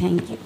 Thank you.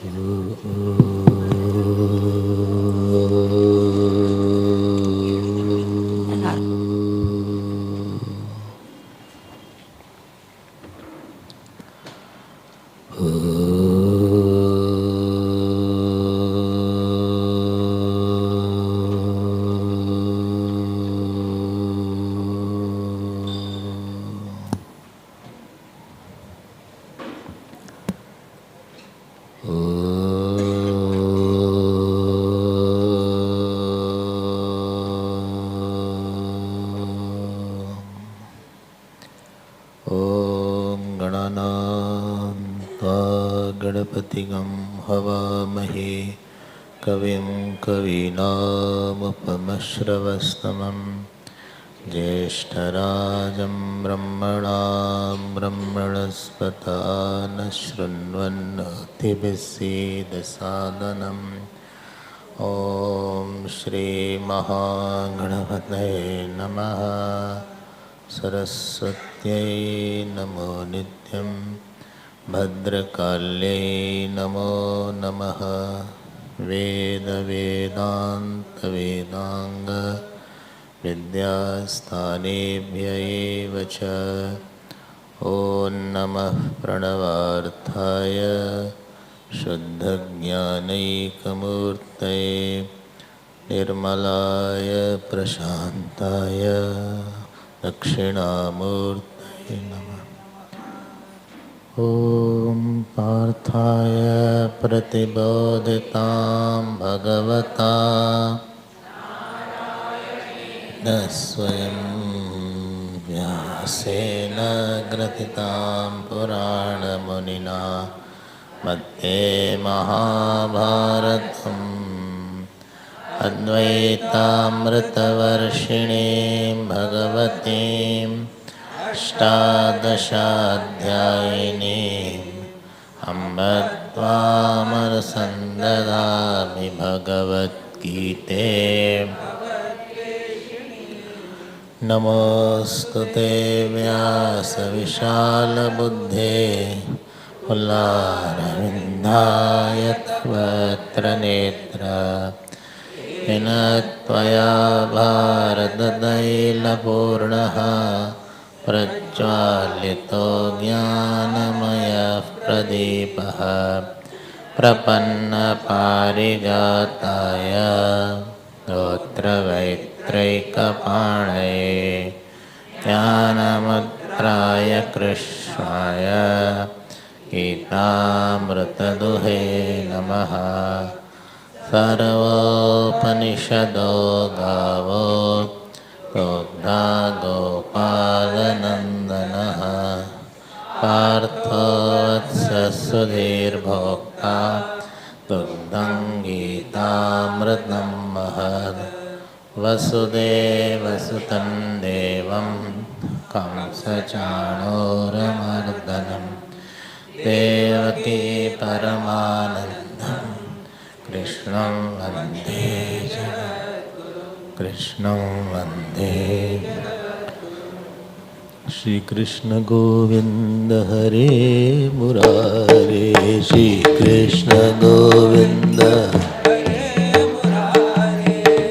गणपतिगं हवामहे कविं कवीनामुपमश्रवस्तमं ज्येष्ठराजं ब्रह्मणां ब्रह्मणस्पत न शृण्वन्नोतिभिस्सीदसादनम् ॐ श्रीमहागणपतये नमः। सरस्वत्यै नमो नित्यं भद्रकाल्यै नमो नमः। वेदवेदान्तवेदाङ्ग विद्यास्थानेभ्य एव च। ॐ नमः प्रणवार्थाय शुद्धज्ञानैकमूर्तये निर्मलाय प्रशान्ताय दक्षिणामूर्तये नमः। ॐ पार्थाय प्रतिबोधितां भगवता न स्वयं व्यासेन ग्रथितां पुराणमुनिना मध्ये महाभारतम् अद्वैतामृतवर्षिणीं भगवतीम् अष्टादशाध्यायिनीम् अम्ब त्वामरसन्ददामि भगवद्गीते। नमोऽस्तुते व्यासविशालबुद्धे फुल्लारविन्दाय तवत्र नेत्र येन त्वया भारततैलपूर्णः प्रज्वालितो ज्ञानमयः प्रदीपः प्रपन्नपारिजाताय स्तोत्रवैत्रैकपाणये ज्ञानमुद्राय कृष्णाय गीतामृतदुहे नमः। सर्वोपनिषदो गावो दोग्धा गोपालनन्दनः पार्थो वत्सः सुधीर्भोक्ता दुग्धं गीतामृतं महत्। वसुदेवसुतं देवं कंसचाणूरमर्दनं देवकी परमानन्दं कृष्णं वन्दे कृष्णं वन्दे। श्री कृष्ण गोविंद हरे मुरारे श्री कृष्ण गोविंद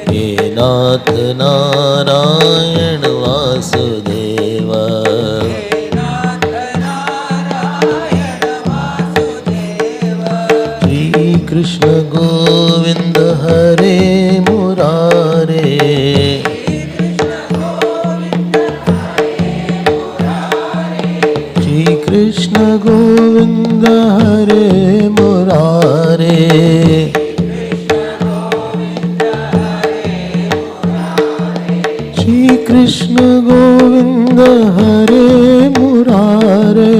हे नाथ नारायण वासुदेव। श्री कृष्ण गोविंद हरे मुरारे श्री कृष्ण गोविंद हरे मुरारे। श्री कृष्ण गोविंद हरे मुरारे।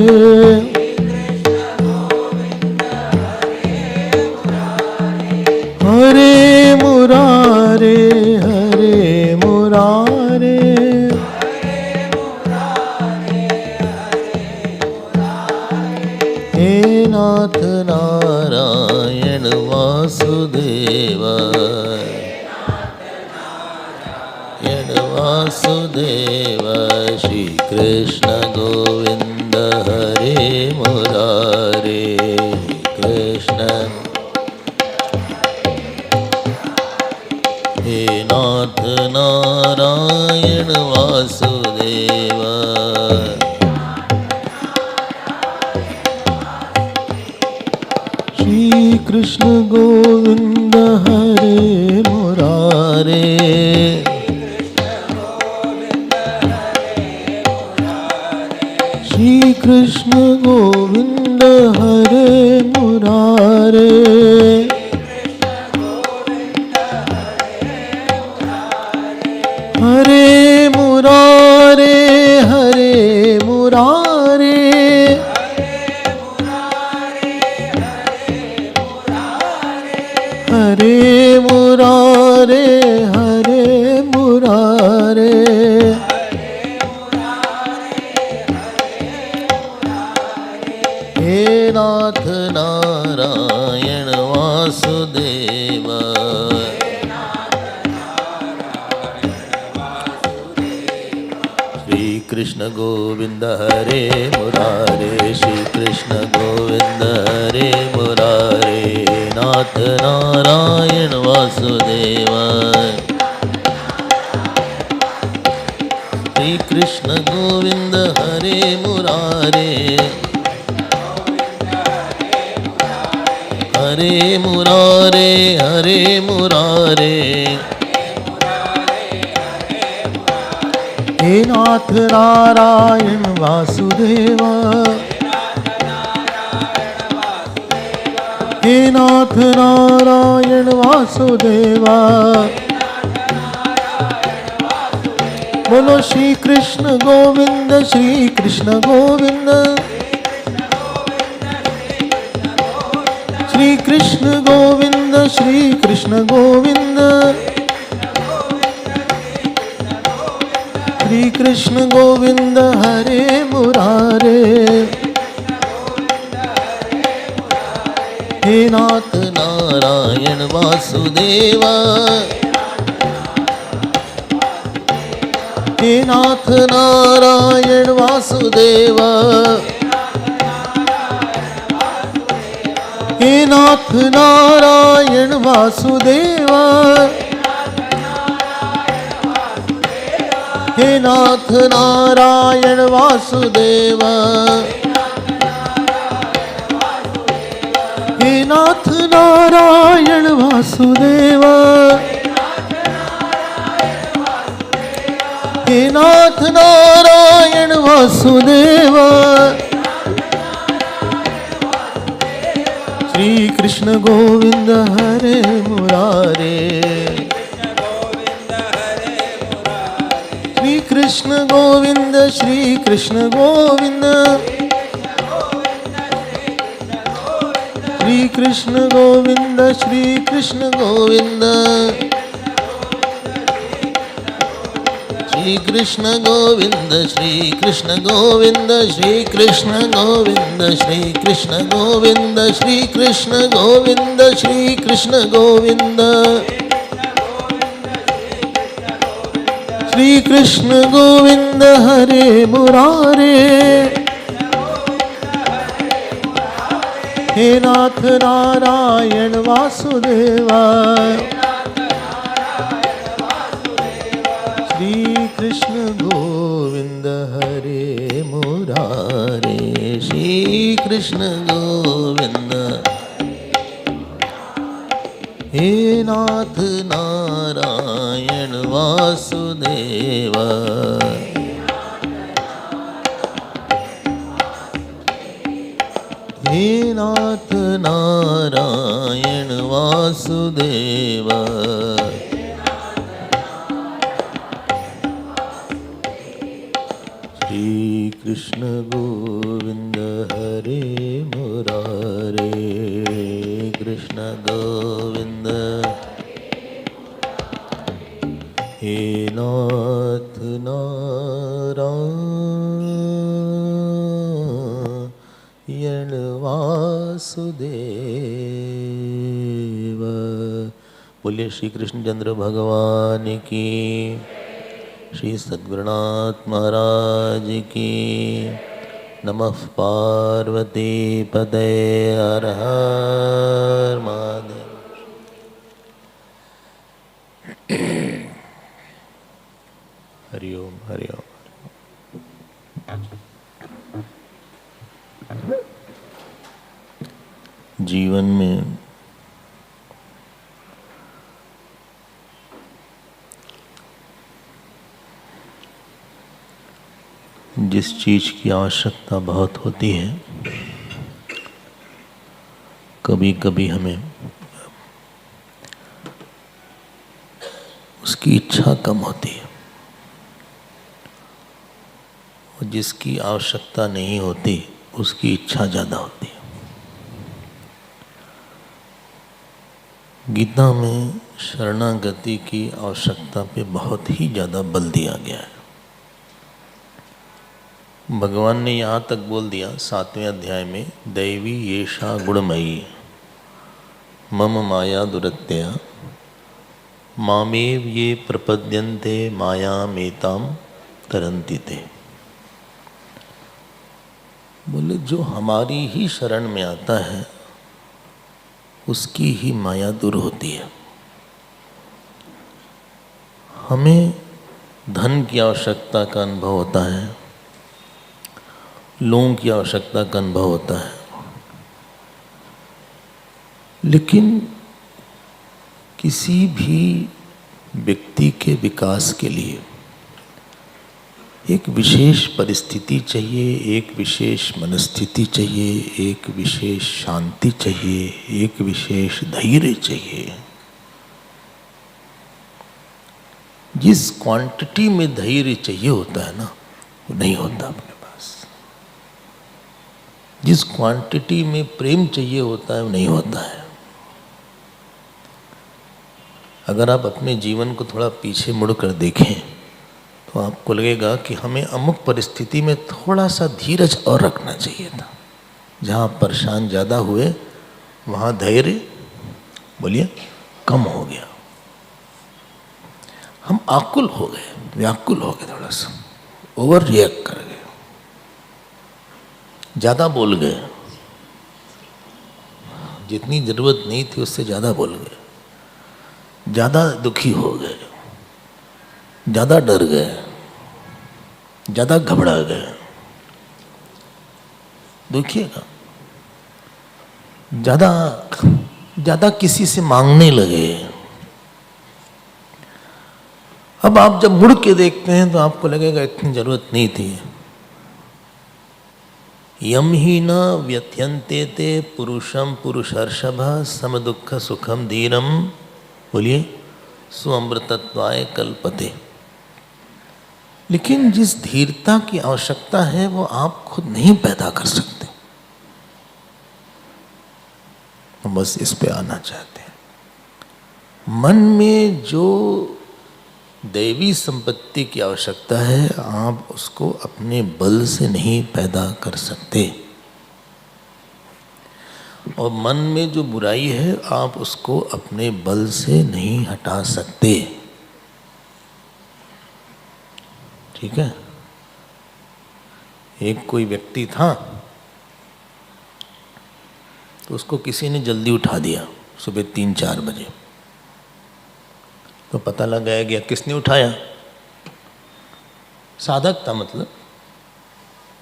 हरे मुरारे हरे मुरारे हे नाथ नारायण वासुदेव वासुदेव। श्री कृष्ण गोविंद हरे मुरारे वासुदेव। श्री कृष्ण गोविंद हरे मुरारे, श्री कृष्ण गोविंद हरे मुरारे, हरे मुरारे हरे मुरारे, हरे मुरारे हरे मुरारे, हे नाथ नारायण वासुदेव। श्री कृष्ण गोविंद हरे मुरारे, श्री कृष्ण गोविंद हरे मुरारे, नाथ नारायण वासुदेव। श्री कृष्ण गोविंद हरे मुरारे, हरे मुरारे हरे मुरारे, हे नाथ नारायण वासुदेव, हे नाथ नारायण वासुदेव। बोलो श्री कृष्ण गोविंद, श्री कृष्ण गोविंद, श्री कृष्ण गोविंद, श्री कृष्ण गोविंद, श्री कृष्ण गोविंद हरे मुरारे, हे नाथ नारायण वासुदेव, हे नाथ नारायण वासुदेव, हे नाथ नारायण वासुदेव, हे नाथ नारायण वासुदेव, हे नाथ नारायण वासुदेव, हे नाथ नारायण वासुदेव। श्री कृष्ण गोविंद हरे मुरारे, श्री कृष्ण गोविंद, श्री कृष्ण गोविंद, श्री कृष्ण गोविंद, श्री कृष्ण गोविंद, श्री कृष्ण गोविंद, श्री कृष्ण गोविंद, श्री कृष्ण गोविंद, श्री कृष्ण गोविंद, श्री कृष्ण गोविंद, श्री कृष्ण गोविंद, श्री कृष्ण गोविंद हरे मुरारे, हे नाथ नारायण वासुदेवा। श्री कृष्ण गोविंद हरे मुरारे, श्री कृष्ण गोविंद, हे नाथ नारायण वासुदेव। हे नाथ नारायण वासुदेव। श्री कृष्ण गोविंद हरे मुरारे, कृष्ण गोविंद, हे नाथ नारायण वासुदेव। बोलिए श्री कृष्णचंद्र भगवान की, श्री सद्गुरुनाथ महाराज की। नमः पार्वती पते, हर हर महादेव। हरि ओम हरि ओम। जीवन में जिस चीज़ की आवश्यकता बहुत होती है, कभी कभी हमें उसकी इच्छा कम होती है, और जिसकी आवश्यकता नहीं होती उसकी इच्छा ज़्यादा होती है। गीता में शरणागति की आवश्यकता पे बहुत ही ज़्यादा बल दिया गया है। भगवान ने यहाँ तक बोल दिया 7वें अध्याय में, दैवी येषा गुणमयी मम माया दुरत्या मामेव ये प्रपद्यन्ते मायामेतां तरन्ति ते। बोले जो हमारी ही शरण में आता है उसकी ही माया दूर होती है। हमें धन की आवश्यकता का अनुभव होता है, लोगों की आवश्यकता का अनुभव होता है, लेकिन किसी भी व्यक्ति के विकास के लिए एक विशेष परिस्थिति चाहिए, एक विशेष मनस्थिति चाहिए, एक विशेष शांति चाहिए, एक विशेष धैर्य चाहिए। जिस क्वांटिटी में धैर्य चाहिए होता है ना, वो नहीं होता अपने पास। जिस क्वांटिटी में प्रेम चाहिए होता है वो नहीं होता है। अगर आप अपने जीवन को थोड़ा पीछे मुड़कर देखें तो आपको लगेगा कि हमें अमुक परिस्थिति में थोड़ा सा धीरज और रखना चाहिए था। जहाँ परेशान ज़्यादा हुए वहाँ धैर्य, बोलिए, कम हो गया। हम आकुल हो गए, व्याकुल हो गए, थोड़ा सा ओवर रिएक्ट कर गए, ज़्यादा बोल गए, जितनी ज़रूरत नहीं थी उससे ज़्यादा बोल गए, ज़्यादा दुखी हो गए, ज़्यादा डर गए, ज़्यादा घबरा गए। देखिएगा, ज़्यादा किसी से मांगने लगे। अब आप जब मुड़ के देखते हैं तो आपको लगेगा इतनी ज़रूरत नहीं थी। यम ही न व्यथ्यन्ते ते पुरुषम पुरुषर्षभ सम दुख सुखम धीरम, बोलिए, सुअमृतत्वाय कल्पते। लेकिन जिस धीरता की आवश्यकता है वो आप खुद नहीं पैदा कर सकते। हम बस इस पे आना चाहते हैं। मन में जो दैवी संपत्ति की आवश्यकता है आप उसको अपने बल से नहीं पैदा कर सकते, और मन में जो बुराई है आप उसको अपने बल से नहीं हटा सकते। ठीक है। एक कोई व्यक्ति था तो उसको किसी ने जल्दी उठा दिया सुबह 3-4 बजे। तो पता लगाया गया किसने उठाया, साधक था मतलब।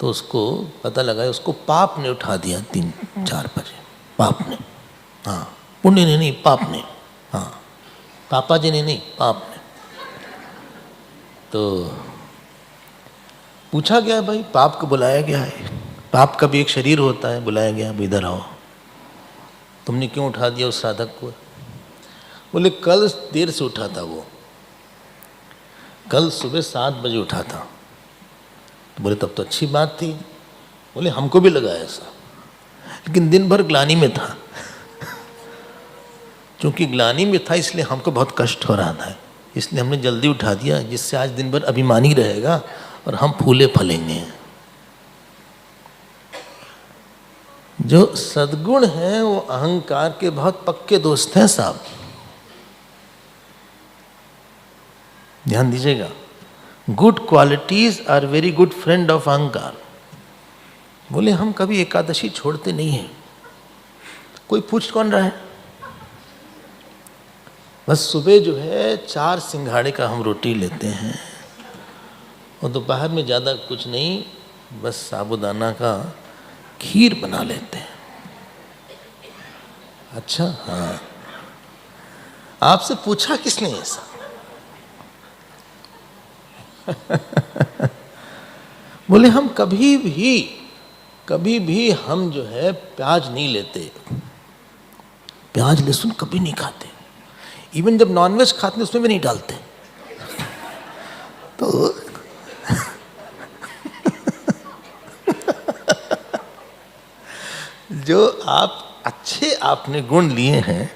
तो उसको पता लगा उसको पाप ने उठा दिया 3-4 बजे, पाप ने। हाँ, पुण्य ने नहीं, पाप ने। हाँ, पापा जी ने नहीं, पाप ने। तो पूछा गया, भाई पाप को बुलाया गया है, पाप का भी एक शरीर होता है, बुलाया गया, इधर आओ, तुमने क्यों उठा दिया उस साधक को? बोले कल देर से उठा था वो, कल सुबह 7 बजे उठा था। तो बोले तब तो अच्छी बात थी। बोले हमको भी लगा ऐसा, लेकिन दिन भर ग्लानि में था। क्योंकि ग्लानि में था इसलिए हमको बहुत कष्ट हो रहा था, इसलिए हमने जल्दी उठा दिया, जिससे आज दिन भर अभिमानी रहेगा और हम फूले फलेंगे। जो सद्गुण हैं वो अहंकार के बहुत पक्के दोस्त हैं साहब, ध्यान दीजिएगा। Good qualities are very good friend of अहंकार। बोले हम कभी एकादशी छोड़ते नहीं हैं। कोई पूछ कौन रहा है? बस सुबह जो है 4 सिंघाड़े का हम रोटी लेते हैं, और दोपहर में ज़्यादा कुछ नहीं, बस साबूदाना का खीर बना लेते हैं। अच्छा हाँ, आपसे पूछा किसने ऐसा? बोले हम कभी भी हम जो है प्याज नहीं लेते, प्याज लहसुन कभी नहीं खाते, इवन जब नॉनवेज खाते हैं उसमें भी नहीं डालते। तो जो आप अच्छे आपने गुण लिए हैं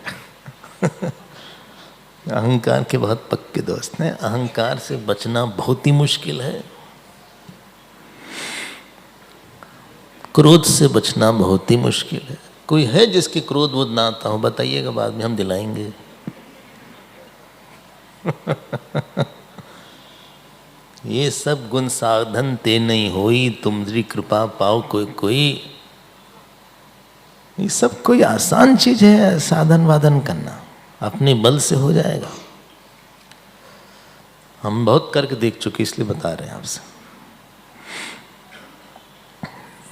अहंकार के बहुत पक्के दोस्त हैं, अहंकार से बचना बहुत ही मुश्किल है, क्रोध से बचना बहुत ही मुश्किल है। कोई है जिसके क्रोध वोध ना आता हो? बताइएगा, बाद में हम दिलाएंगे। ये सब गुण साधन ते नहीं होई, तुमरी कृपा पाओ कोई कोई। ये सब कोई आसान चीज है साधन वादन करना, अपने बल से हो जाएगा। हम बहुत करके देख चुके इसलिए बता रहे हैं आपसे।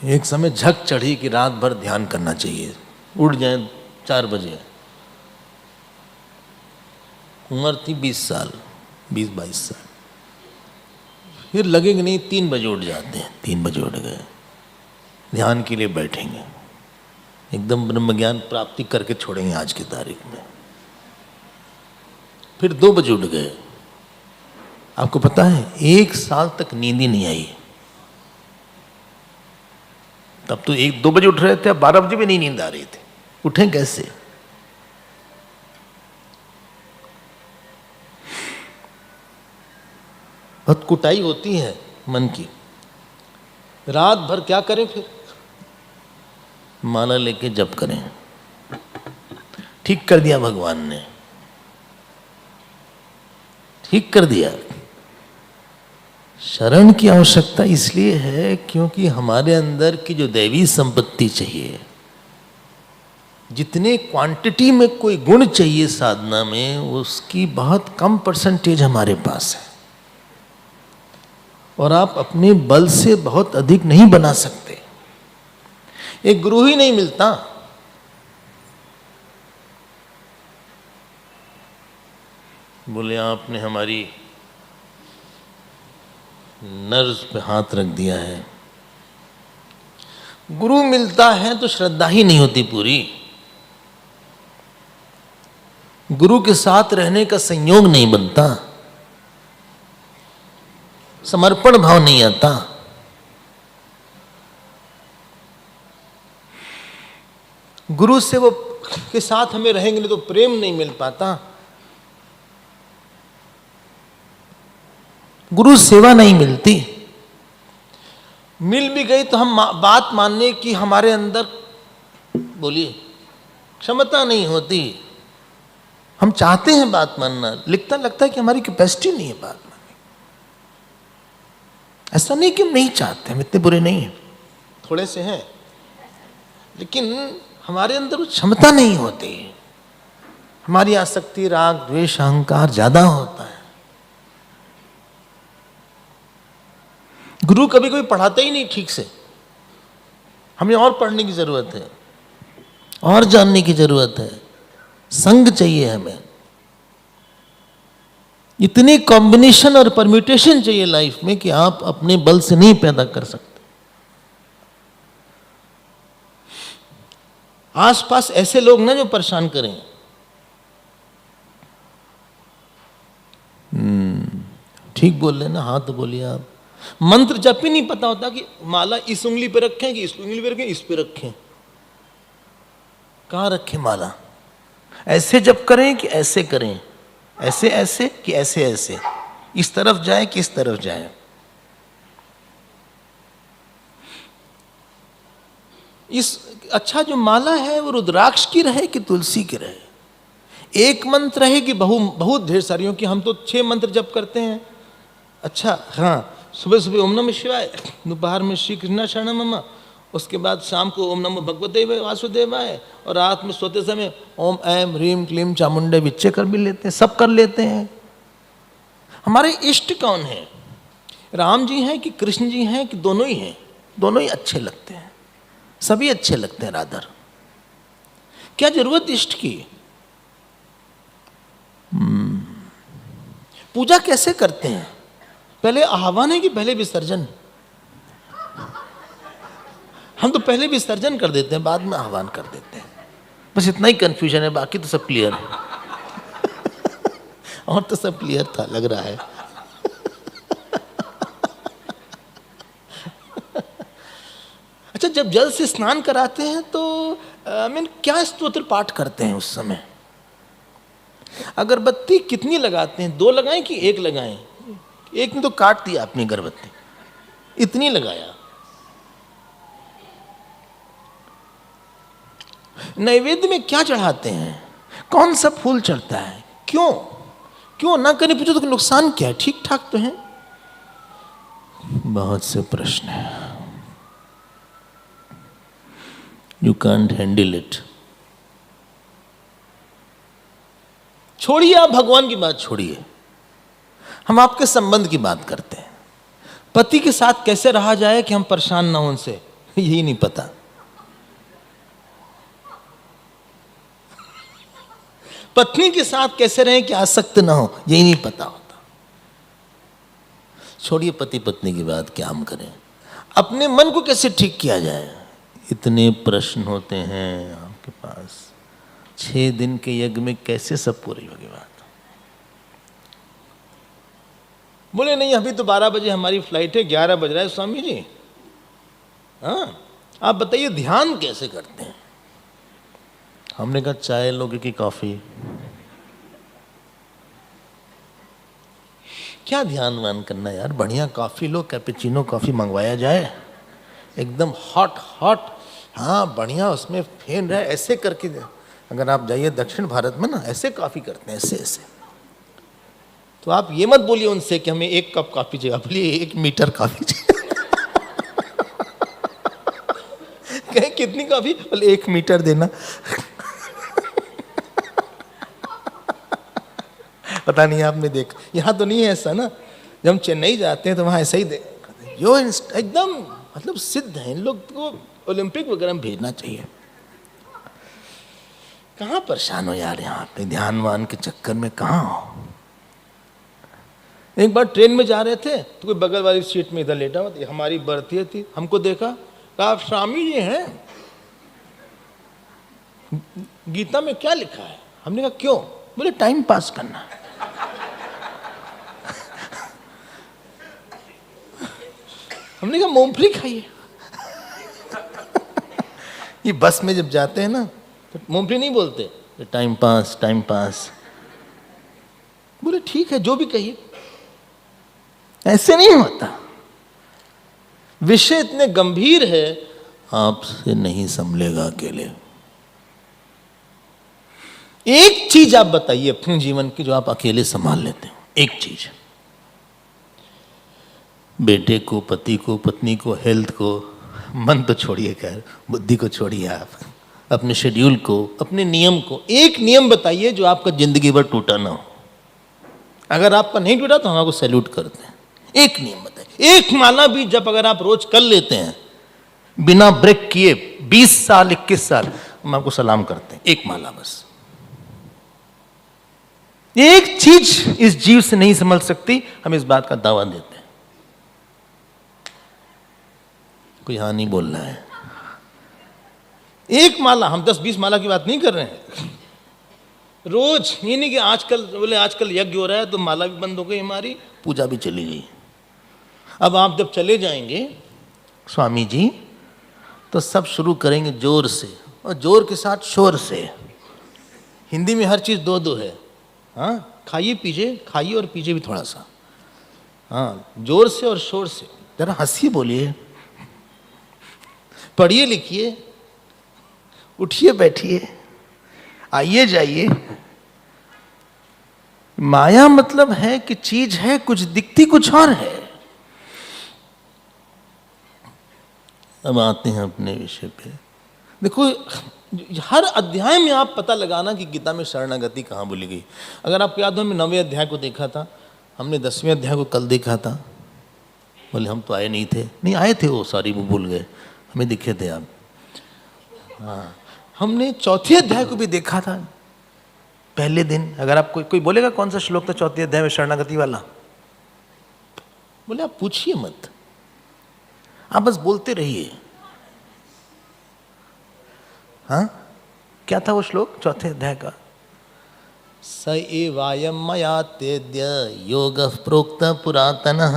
एक समय झक चढ़ी कि रात भर ध्यान करना चाहिए, उठ जाए 4 बजे। उम्र थी 20 साल, 20-22 साल। फिर लगेगा नहीं, 3 बजे उठ जाते हैं। 3 बजे उठ गए, ध्यान के लिए बैठेंगे, एकदम ब्रह्म ज्ञान प्राप्ति करके छोड़ेंगे आज की तारीख में। फिर 2 बजे उठ गए। आपको पता है 1 साल तक नींद ही नहीं आई। तब तो 1-2 बजे उठ रहे थे, अब 12 बजे भी नहीं नींद आ रही थी। उठें कैसे? बहुत कुटाई होती है मन की। रात भर क्या करें? फिर माला लेके जप करें। ठीक कर दिया भगवान ने, ठीक कर दिया। शरण की आवश्यकता इसलिए है क्योंकि हमारे अंदर की जो दैवी संपत्ति चाहिए, जितने क्वांटिटी में कोई गुण चाहिए साधना में, उसकी बहुत कम परसेंटेज हमारे पास है। और आप अपने बल से बहुत अधिक नहीं बना सकते। एक गुरु ही नहीं मिलता। बोले आपने हमारी नर्व्स पे हाथ रख दिया है। गुरु मिलता है तो श्रद्धा ही नहीं होती पूरी, गुरु के साथ रहने का संयोग नहीं बनता, समर्पण भाव नहीं आता। गुरु से वो के साथ हमें रहेंगे तो प्रेम नहीं मिल पाता, गुरु सेवा नहीं मिलती। मिल भी गई तो हम बात मानने की हमारे अंदर, बोलिए, क्षमता नहीं होती। हम चाहते हैं बात मानना, लिखता लगता है कि हमारी कैपेसिटी नहीं है बात मानने। ऐसा नहीं कि हम नहीं चाहते, हम इतने बुरे नहीं हैं, थोड़े से हैं, लेकिन हमारे अंदर वो क्षमता नहीं होती। हमारी आसक्ति, राग, द्वेष, अहंकार ज्यादा होता है। गुरु कभी कभी पढ़ाता ही नहीं ठीक से, हमें और पढ़ने की जरूरत है, और जानने की जरूरत है, संग चाहिए हमें। इतनी कॉम्बिनेशन और परम्यूटेशन चाहिए लाइफ में कि आप अपने बल से नहीं पैदा कर सकते। आसपास ऐसे लोग ना जो परेशान करें। ठीक बोल रहे ना, हाँ तो बोलिए आप। मंत्र जब भी नहीं पता होता कि माला इस उंगली पे रखें कि इस उंगली पे रखें, इस पे रखें, कहां रखें माला, ऐसे जप करें कि ऐसे करें, ऐसे ऐसे कि ऐसे ऐसे, इस तरफ जाए कि इस तरफ जाए। इस अच्छा जो माला है वो रुद्राक्ष की रहे कि तुलसी की रहे, एक मंत्र रहे कि बहुत ढेर सारियों की। हम तो 6 मंत्र जप करते हैं। अच्छा हाँ, सुबह सुबह ओम नमः शिवाय, दोपहर में श्री कृष्णा शरणम मम, उसके बाद शाम को ओम नमो भगवते वासुदेवाय, और रात में सोते समय ओम ऐं ह्रीं क्लीं चामुंडे विच्चे कर भी लेते हैं, सब कर लेते हैं। हमारे इष्ट कौन है? राम जी हैं कि कृष्ण जी हैं कि दोनों ही हैं? दोनों ही अच्छे लगते हैं, सभी अच्छे लगते हैं राधर। क्या जरूरत इष्ट की? पूजा कैसे करते हैं? पहले आह्वान है कि पहले विसर्जन? हम तो पहले विसर्जन कर देते हैं, बाद में आह्वान कर देते हैं। बस इतना ही कंफ्यूजन है, बाकी तो सब क्लियर है। और तो सब क्लियर था, लग रहा है। अच्छा, जब जल से स्नान कराते हैं तो क्या स्तोत्र पाठ करते हैं उस समय? अगरबत्ती कितनी लगाते हैं? 2 लगाएं कि 1 लगाएं? एक ने तो काट दिया अपनी अगरबत्ती, इतनी लगाया। नैवेद्य में क्या चढ़ाते हैं? कौन सा फूल चढ़ता है? क्यों? क्यों ना करें? पूछो तो नुकसान क्या है? ठीक ठाक तो है। बहुत से प्रश्न है, यू कांट हैंडल इट। छोड़िए, आप भगवान की बात छोड़िए, हम आपके संबंध की बात करते हैं। पति के साथ कैसे रहा जाए कि हम परेशान ना हो उनसे, यही नहीं पता। पत्नी के साथ कैसे रहें कि आसक्त ना हो, यही नहीं पता होता। छोड़िए पति पत्नी की बात, क्या हम करें? अपने मन को कैसे ठीक किया जाए, इतने प्रश्न होते हैं आपके पास। 6 दिन के यज्ञ में कैसे सब पूरी होगी बात? बोले नहीं, अभी तो 12 बजे हमारी फ्लाइट है, 11 बज रहा है स्वामी जी। हाँ, आप बताइए ध्यान कैसे करते हैं? हमने कहा चाय लोगे कि कॉफी? क्या ध्यान वान करना यार, बढ़िया कॉफी लो, कैपेचिनो कॉफी मंगवाया जाए, एकदम हॉट हॉट, हाँ बढ़िया, उसमें फेन रहे, ऐसे करके। अगर आप जाइए दक्षिण भारत में ना, ऐसे कॉफी करते हैं, ऐसे ऐसे। तो आप ये मत बोलिए उनसे कि हमें 1 कप कॉफी चाहिए, आप बोलिए 1 मीटर कॉफी चाहिए। कहें कितनी कॉफी? बोले 1 मीटर देना। पता नहीं आपने देखा, यहाँ तो नहीं है ऐसा ना। जब हम चेन्नई जाते हैं तो वहाँ ऐसा ही जो एकदम मतलब सिद्ध है, इन लोग को ओलंपिक वगैरह में भेजना चाहिए। कहाँ परेशान हो यार, यहाँ पे ध्यान वान के चक्कर में कहाँ हो। एक बार ट्रेन में जा रहे थे तो कोई बगल वाली सीट में इधर लेटा हुआ था, हमारी बर्थ ये थी, हमको देखा, कहा आप स्वामी जी हैं, गीता में क्या लिखा है? हमने कहा क्यों? बोले टाइम पास करना है। हमने कहा मूंगफली खाइए। ये बस में जब जाते हैं ना तो मूंगफली नहीं बोलते, टाइम पास टाइम पास। बोले ठीक है, जो भी कहिए। ऐसे नहीं होता, विषय इतने गंभीर है, आपसे नहीं संभलेगा अकेले। एक चीज आप बताइए अपने जीवन की जो आप अकेले संभाल लेते हो, एक चीज। बेटे को, पति को, पत्नी को, हेल्थ को, मन तो छोड़िए, खैर बुद्धि को छोड़िए, आप अपने शेड्यूल को, अपने नियम को। एक नियम बताइए जो आपका जिंदगी भर टूटा ना हो। अगर आपका नहीं टूटा तो हम आपको सैल्यूट करते हैं। एक नियम बताइए, एक माला भी जब अगर आप रोज कर लेते हैं बिना ब्रेक किए 20 साल 21 साल, हम आपको सलाम करते हैं। एक माला बस। एक चीज इस जीव से नहीं संभल सकती, हम इस बात का दावा देते हैं। कोई हाँ नहीं बोल रहा है। एक माला, हम 10-20 माला की बात नहीं कर रहे हैं। रोज, ये नहीं कि आजकल बोले आजकल यज्ञ हो रहा है तो माला भी बंद हो गई, हमारी पूजा भी चली गई। अब आप जब चले जाएंगे स्वामी जी तो सब शुरू करेंगे जोर से, और जोर के साथ शोर से। हिंदी में हर चीज 2-2 है। हाँ, खाइए पीजिए, खाइए और पीजिए भी थोड़ा सा। हाँ, जोर से और शोर से। जरा हंसिए, बोलिए, पढ़िए लिखिए, उठिए बैठिए, आइए जाइए। माया मतलब है कि चीज है कुछ, दिखती कुछ और है। अब आते हैं अपने विषय पे। देखो, हर अध्याय में आप पता लगाना कि गीता में शरणागति कहाँ बोली गई। अगर आपको याद हो, हमने 9वें अध्याय को देखा था, हमने 10वें अध्याय को कल देखा था। बोले हम तो आए नहीं थे। नहीं आए थे वो, सॉरी वो भूल गए, हमें दिखे थे आप। हाँ, हमने चौथे अध्याय को भी देखा था पहले दिन। अगर आप कोई बोलेगा कौन सा श्लोक था चौथे अध्याय में शरणागति वाला, बोले आप पूछिए मत, आप बस बोलते रहिए। हाँ, क्या था वो श्लोक चौथे अध्याय का? स एवायं मया तेद्य योगः प्रोक्तः पुरातनः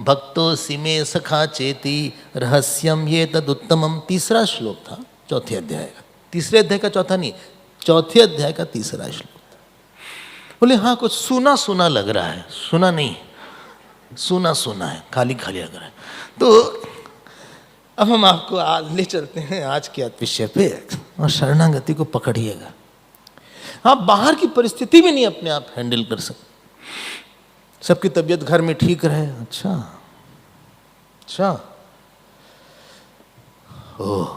भक्तोऽसि मे सखा चेति रहस्यम ये तदुत्तमम। तीसरा श्लोक था चौथे अध्याय का, तीसरे अध्याय का चौथा नहीं, चौथे अध्याय का तीसरा श्लोक था। बोले हाँ कुछ सुना सुना लग रहा है, सुना नहीं, सुना सुना है, खाली खाली लग रहा है। तो अब हम आपको आज ले चलते हैं आज के विषय पे, और शरणागति को पकड़िएगा। आप बाहर की परिस्थिति भी नहीं अपने आप हैंडल कर सकते। सबकी तबीयत घर में ठीक रहे, अच्छा अच्छा, ओह,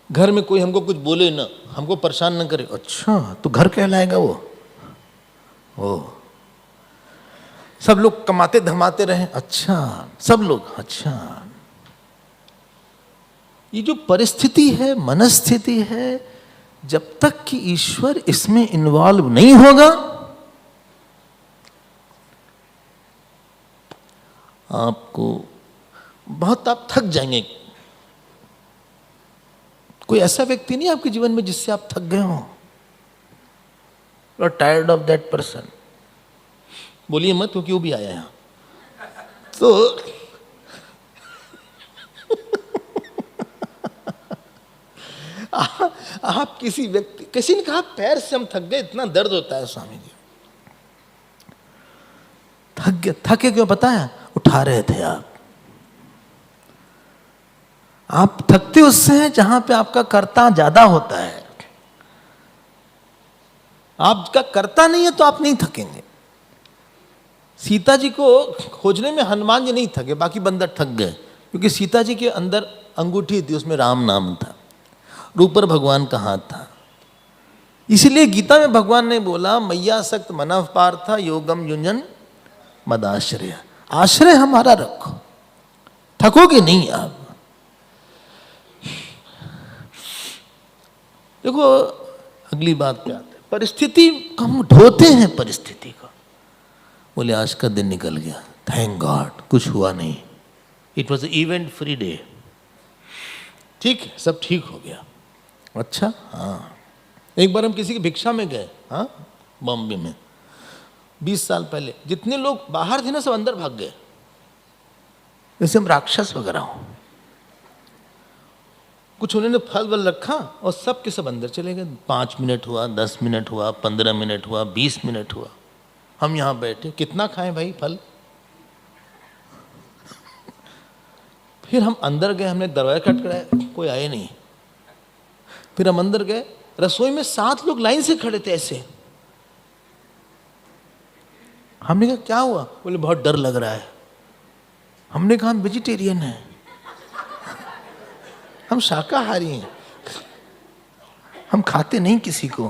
घर में कोई हमको कुछ बोले ना, हमको परेशान न करे, अच्छा तो घर कहलाएगा वो। ओह, सब लोग कमाते धमाते रहे, अच्छा सब लोग, अच्छा। ये जो परिस्थिति है, मनस्थिति है, जब तक कि ईश्वर इसमें इन्वॉल्व नहीं होगा, आपको बहुत, आप थक जाएंगे। कोई ऐसा व्यक्ति नहीं आपके जीवन में जिससे आप थक गए हो? You are tired of that person. बोलिए मत, क्योंकि वो भी आया यहां। तो आप किसी व्यक्ति, किसी ने कहा पैर से हम थक गए, इतना दर्द होता है स्वामी जी। थक गए, थके क्यों पता है? उठा रहे थे आप थकते उससे हैं जहां पे आपका कर्ता ज्यादा होता है। आपका कर्ता नहीं है तो आप नहीं थकेंगे। सीता जी को खोजने में हनुमान जी नहीं थके, बाकी बंदर थक गए, क्योंकि सीता जी के अंदर अंगूठी थी, उसमें राम नाम था, ऊपर भगवान का हाथ था। इसलिए गीता में भगवान ने बोला मैया सक्त मनः पार्थ योगम युंजन मदाश्रय। आश्रय हमारा रखो, थकोगे नहीं आप। देखो अगली बात पे आते हैं, परिस्थिति को हम ढोते हैं, परिस्थिति को। बोले आज का दिन निकल गया, थैंक गॉड, कुछ हुआ नहीं, it was event free day, ठीक है, सब ठीक हो गया। अच्छा हाँ, एक बार हम किसी की भिक्षा में गए, हाँ बॉम्बे में 20 साल पहले, जितने लोग बाहर थे ना सब अंदर भाग गए, जैसे हम राक्षस वगैरह हो। कुछ उन्होंने फल वल रखा और सब के सब अंदर चले गए। 5 मिनट हुआ, 10 मिनट हुआ, 15 मिनट हुआ, 20 मिनट हुआ, हम यहां बैठे, कितना खाएं भाई फल। फिर हम अंदर गए, हमने दरवाजा खटखटाया, कोई आए नहीं। फिर हम अंदर गए, रसोई में 7 लोग लाइन से खड़े थे ऐसे। हमने कहा क्या हुआ? बोले बहुत डर लग रहा है। हमने कहा हम वेजिटेरियन हैं, हम शाकाहारी हैं, हम खाते नहीं किसी को।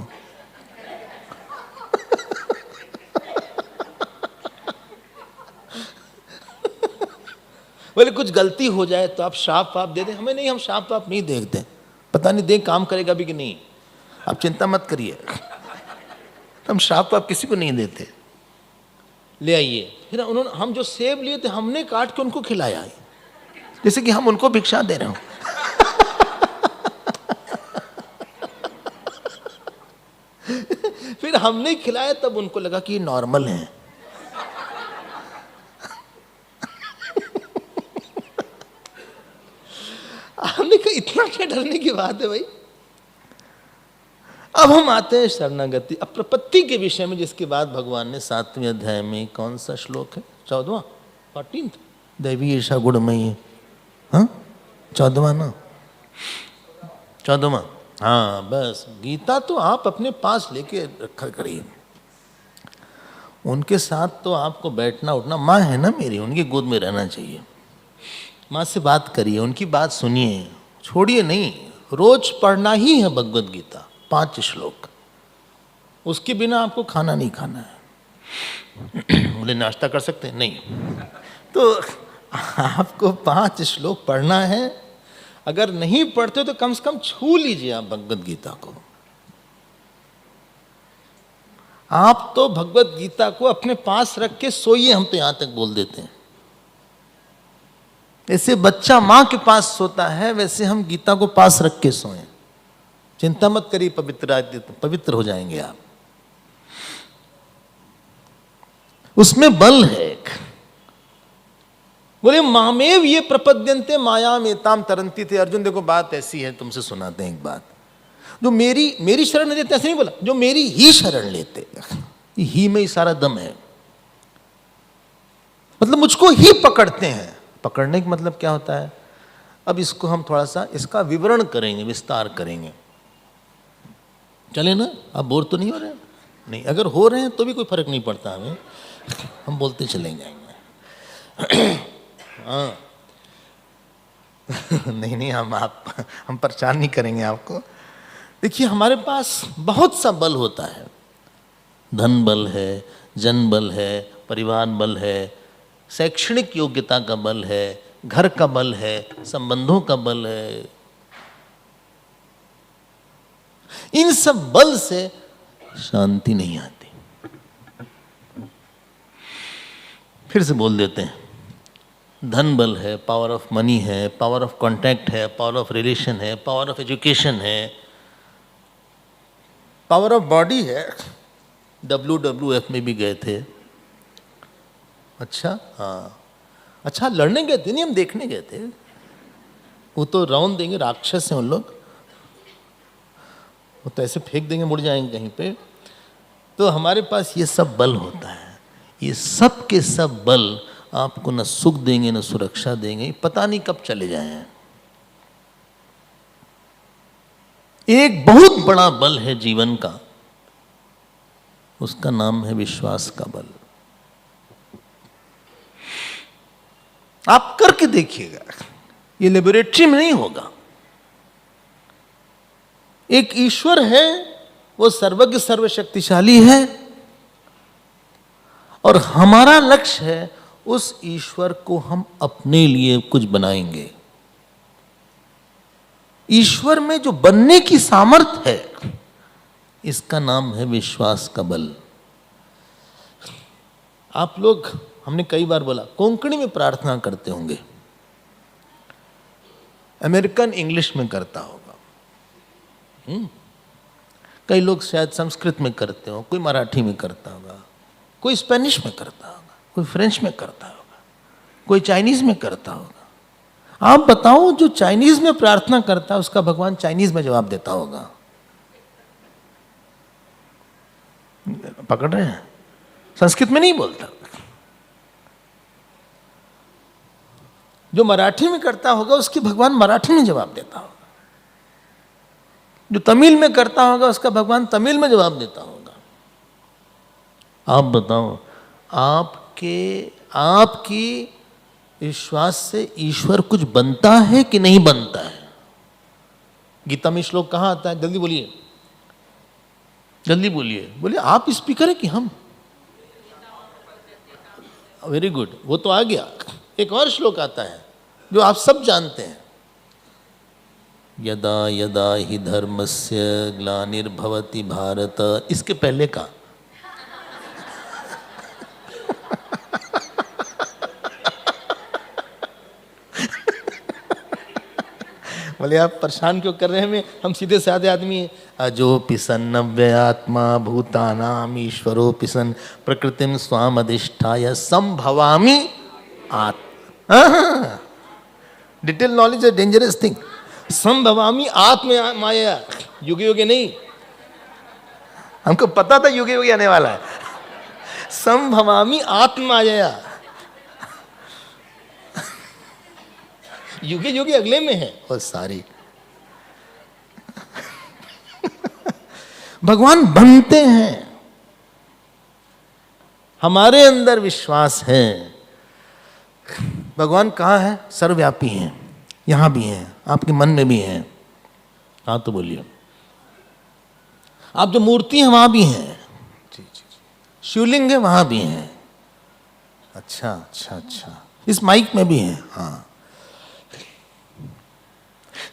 बोले कुछ गलती हो जाए तो आप श्राप वाप दे दें हमें। नहीं, हम श्राप वाप नहीं देखते, पता नहीं दे काम करेगा भी कि नहीं, आप चिंता मत करिए, हम श्राप वाप किसी को नहीं देते। ले आइए। फिर उन्होंने, हम जो सेब लिए थे हमने काट के उनको खिलाया, जैसे कि हम उनको भिक्षा दे रहे हो। फिर हमने खिलाया, तब उनको लगा कि ये नॉर्मल है। हमने कहा इतना क्या डरने की बात है भाई। अब हम आते हैं शरणागति, अब प्रपत्ति के विषय में, जिसके बाद भगवान ने 7वें अध्याय में कौन सा श्लोक है, 14वां 14th, दैवी ईर्षा गुणमयी, हाँ 14वां ना, 14वां, हाँ बस। गीता तो आप अपने पास लेके रखा करिए, उनके साथ तो आपको बैठना उठना, माँ है ना मेरी, उनकी गोद में रहना चाहिए। माँ से बात करिए, उनकी बात सुनिए, छोड़िए नहीं। रोज पढ़ना ही है भगवद गीता, 5 श्लोक, उसके बिना आपको खाना नहीं खाना है। बोले नाश्ता कर सकते हैं? नहीं। तो आपको 5 श्लोक पढ़ना है, अगर नहीं पढ़ते तो कम से कम छू लीजिए आप भगवत गीता को। आप तो भगवत गीता को अपने पास रख के सोइए, हम तो यहां तक बोल देते हैं। ऐसे बच्चा मां के पास सोता है, वैसे हम गीता को पास रख के सोएं। चिंता मत करिए, पवित्र हो जाएंगे आप। उसमें बल है एक। बोले मामेव ये प्रपद्यन्ते माया मेताम तरंती थे। अर्जुन देखो बात ऐसी है, तुमसे सुनाते हैं एक बात। जो मेरी शरण लेते, ऐसे नहीं बोला, जो मेरी ही शरण लेते, ही में ही सारा दम है। मतलब मुझको ही पकड़ते हैं। पकड़ने का मतलब क्या होता है? अब इसको हम थोड़ा सा इसका विवरण करेंगे, विस्तार करेंगे। चले ना? आप बोर तो नहीं हो रहे? नहीं, अगर हो रहे हैं तो भी कोई फर्क नहीं पड़ता हमें, हम बोलते चले जाएंगे। हाँ। नहीं, हम परेशान नहीं करेंगे आपको। देखिए, हमारे पास बहुत सा बल होता है। धन बल है, जन बल है, परिवार बल है, शैक्षणिक योग्यता का बल है, घर का बल है, संबंधों का बल है। इन सब बल से शांति नहीं आती। फिर से बोल देते हैं, धन बल है, पावर ऑफ मनी है, पावर ऑफ कांटेक्ट है, पावर ऑफ रिलेशन है, पावर ऑफ एजुकेशन है, पावर ऑफ बॉडी है। WWF में भी गए थे। अच्छा, हाँ, अच्छा, लड़ने गए थे? नहीं, हम देखने गए थे। वो तो राउंड देंगे, राक्षस हैं उन लोग, वो तो ऐसे फेंक देंगे, मुड़ जाएंगे कहीं पे। तो हमारे पास ये सब बल होता है। ये सब के सब बल आपको न सुख देंगे न सुरक्षा देंगे, पता नहीं कब चले जाएं। एक बहुत बड़ा बल है जीवन का, उसका नाम है विश्वास का बल। आप करके देखिएगा, ये लेबोरेटरी में नहीं होगा। एक ईश्वर है, वो सर्वज्ञ सर्वशक्तिशाली है, और हमारा लक्ष्य है उस ईश्वर को हम अपने लिए कुछ बनाएंगे। ईश्वर में जो बनने की सामर्थ्य है, इसका नाम है विश्वास का बल। आप लोग, हमने कई बार बोला, कोंकणी में प्रार्थना करते होंगे, अमेरिकन इंग्लिश में करता होगा, कई लोग शायद संस्कृत में करते हो, कोई मराठी में करता होगा, कोई स्पेनिश में करता होगा, कोई फ्रेंच में करता होगा, कोई चाइनीज में करता होगा। आप बताओ, जो चाइनीज में प्रार्थना करता है उसका भगवान चाइनीज में जवाब देता होगा। पकड़ रहे हैं? संस्कृत में नहीं बोलता। जो मराठी में करता होगा उसकी भगवान मराठी में जवाब देता होगा। जो तमिल में करता होगा उसका भगवान तमिल में जवाब देता होगा। आप बताओ, आपकी विश्वास से ईश्वर कुछ बनता है कि नहीं बनता है? गीता में श्लोक कहाँ आता है? जल्दी बोलिए, जल्दी बोलिए। बोलिए, आप स्पीकर है कि हम? वेरी गुड, वो तो आ गया। एक और श्लोक आता है जो आप सब जानते हैं, यदा यदा हि धर्मस्य ग्लानिर्भवति भारत। इसके पहले का बोले आप परेशान क्यों कर रहे हैं हमें, हम सीधे साधे आदमी हैं। अजो पिसन नव्य आत्मा भूतानाम ईश्वरो पिसन प्रकृतिम स्वाम अधिष्ठाय संभवामि आत्मा। डिटेल नॉलेज है डेंजरस थिंग। संभवामि आत्म माया, युगे युगे नहीं, हमको पता था युगे युगे आने वाला है। संभवामि आत्म माया, युगे युगे अगले में है। और सारी भगवान बनते हैं, हमारे अंदर विश्वास है। भगवान कहाँ है? सर्वव्यापी हैं, यहां भी हैं, आपके मन में भी हैं। हाँ तो बोलिए। आप जो मूर्ति हैं वहां भी हैं, शिवलिंग है वहां भी हैं। अच्छा अच्छा अच्छा, इस माइक में भी हैं। हाँ,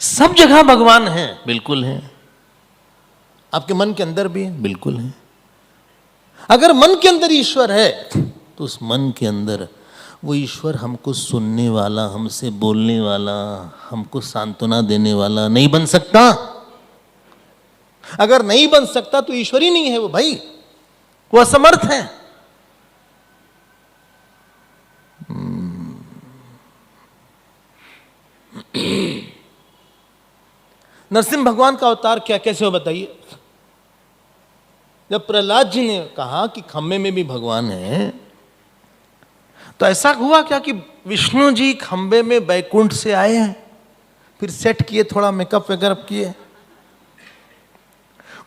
सब जगह भगवान है, बिल्कुल है। आपके मन के अंदर भी है, बिल्कुल है। अगर मन के अंदर ईश्वर है तो उस मन के अंदर वो ईश्वर हमको सुनने वाला, हमसे बोलने वाला, हमको सांत्वना देने वाला नहीं बन सकता। अगर नहीं बन सकता तो ईश्वर ही नहीं है वो भाई, वो असमर्थ है। नरसिंह भगवान का अवतार क्या कैसे हो बताइए। जब प्रहलाद जी ने कहा कि खम्भे में भी भगवान है, तो ऐसा हुआ क्या कि विष्णु जी खंबे में बैकुंठ से आए हैं, फिर सेट किए, थोड़ा मेकअप वगैरह किए,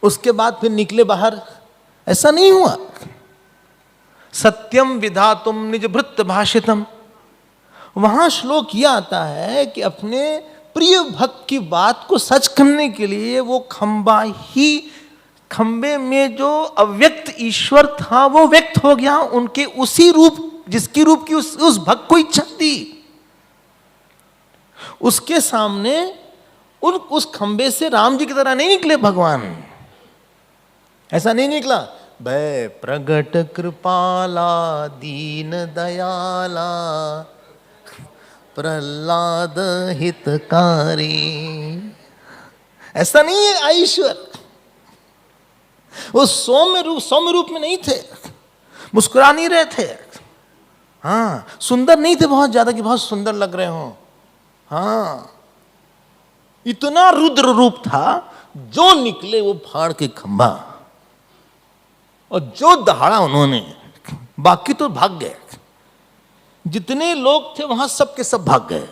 उसके बाद फिर निकले बाहर? ऐसा नहीं हुआ। सत्यम विधातुम निज भृत्य भाषितम, वहां श्लोक यह आता है कि अपने प्रिय भक्त की बात को सच करने के लिए वो खंबे में जो अव्यक्त ईश्वर था वो व्यक्त हो गया, उनके उसी रूप जिसकी रूप की उस भक्त को इच्छा थी। उसके सामने उस खंबे से राम जी की तरह नहीं निकले भगवान, ऐसा नहीं निकला। भय प्रगट कृपाला दीन दयाला प्रहलाद हितकारी, ऐसा नहीं है ईश्वर। वो सौम्य रूप में नहीं थे, मुस्कुरा नहीं रहे थे, हाँ सुंदर नहीं थे बहुत ज्यादा कि बहुत सुंदर लग रहे हो, हाँ इतना रुद्र रूप था। जो निकले वो फाड़ के खंभा, और जो दहाड़ा उन्होंने, बाकी तो भाग गए। जितने लोग थे वहां सब के सब भाग गए।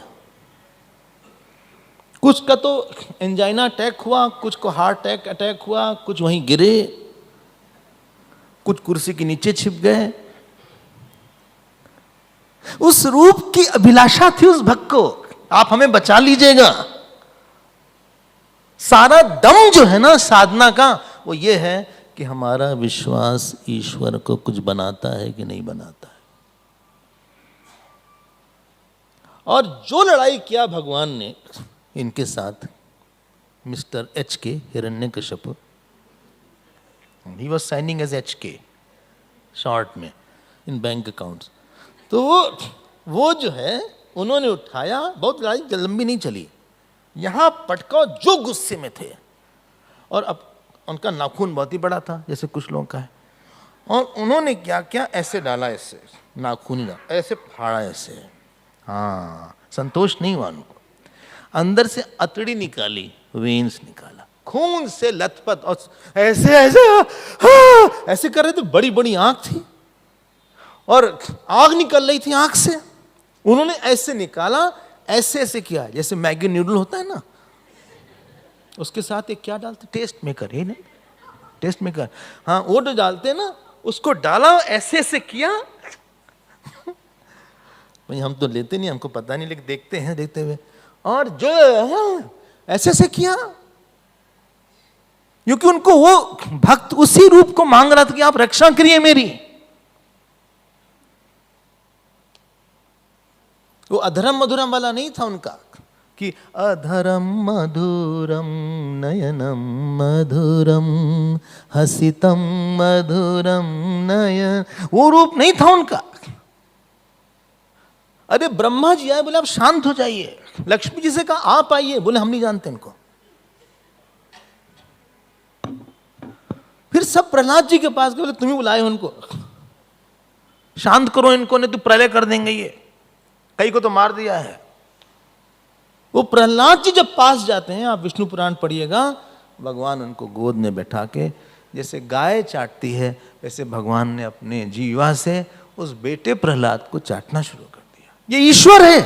कुछ का तो एंजाइना अटैक हुआ, कुछ को हार्ट अटैक हुआ, कुछ वहीं गिरे, कुछ कुर्सी के नीचे छिप गए। उस रूप की अभिलाषा थी उस भक्त को, आप हमें बचा लीजिएगा। सारा दम जो है ना साधना का, वो ये है कि हमारा विश्वास ईश्वर को कुछ बनाता है कि नहीं बनाता है। और जो लड़ाई किया भगवान ने इनके साथ, mister HK Hiranyakashyap, he was signing as HK short में इन बैंक अकाउंट्स। तो वो जो है उन्होंने उठाया, बहुत लड़ाई लंबी नहीं चली, यहां पटका, जो गुस्से में थे। और अब उनका नाखून बहुत ही बड़ा था जैसे कुछ लोगों का है, और उन्होंने क्या किया, ऐसे डाला, ऐसे नाखून डाला, ऐसे फाड़ा, ऐसे, हाँ संतोष नहीं हुआ उनको, अंदर से अतड़ी निकाली, वेन्स निकाला, खून से लथपथ, और ऐसे ऐसे ऐसे कर रहे थे। बड़ी बड़ी आंख थी और आग निकल रही थी आंख से। उन्होंने ऐसे निकाला, ऐसे ऐसे किया, जैसे मैगी नूडल होता है ना, उसके साथ एक क्या डालते, टेस्ट मेकर, है ना, टेस्ट मेकर, हाँ वो जो डालते हैं ना, उसको डाला, ऐसे ऐसे किया। भाई हम तो लेते नहीं, हमको पता नहीं, लेकिन देखते हैं देखते हुए, और जो ऐसे ऐसे किया, क्योंकि उनको वो भक्त उसी रूप को मांग रहा था कि आप रक्षा करिए मेरी। वो अधरम मधुरम वाला नहीं था उनका कि अधरम मधुरम नयनम मधुरम हसितम मधुरम नयन, वो रूप नहीं था उनका। अरे ब्रह्मा जी आए, बोले आप शांत हो जाइए। लक्ष्मी जी से कहा आप आइए, बोले हम नहीं जानते इनको। फिर सब प्रहलाद जी के पास गए, बोले तुम ही बुलाए उनको, शांत करो इनको, नहीं तो प्रलय कर देंगे ये, कई को तो मार दिया है। वो प्रहलाद जी जब पास जाते हैं, आप विष्णु पुराण पढ़िएगा, भगवान उनको गोद में बैठा के, जैसे गाय चाटती है वैसे भगवान ने अपने जीवा से उस बेटे प्रहलाद को चाटना शुरू कर दिया। ये ईश्वर है।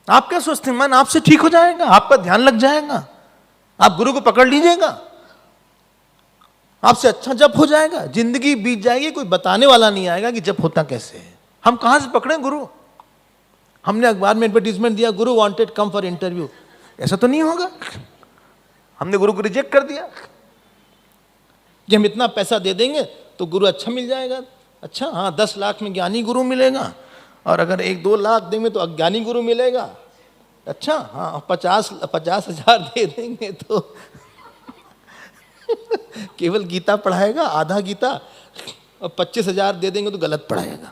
आप क्या सोचते हैं मन आपसे ठीक हो जाएगा, आपका ध्यान लग जाएगा, आप गुरु को पकड़ लीजिएगा, आपसे अच्छा जप हो जाएगा, जिंदगी बीत जाएगी, कोई बताने वाला नहीं आएगा कि जप होता कैसे है। हम कहां से पकड़े गुरु? हमने अखबार में एडवर्टीजमेंट दिया, गुरु वांटेड कम फॉर इंटरव्यू, ऐसा तो नहीं होगा। हमने गुरु को रिजेक्ट कर दिया कि हम इतना पैसा दे देंगे तो गुरु अच्छा मिल जाएगा। अच्छा हाँ, 10 लाख में ज्ञानी गुरु मिलेगा, और अगर 1-2 लाख देंगे तो अज्ञानी गुरु मिलेगा। अच्छा हाँ, 50,000 दे देंगे तो केवल गीता पढ़ाएगा, आधा गीता, और 25,000 दे देंगे तो गलत पढ़ाएगा।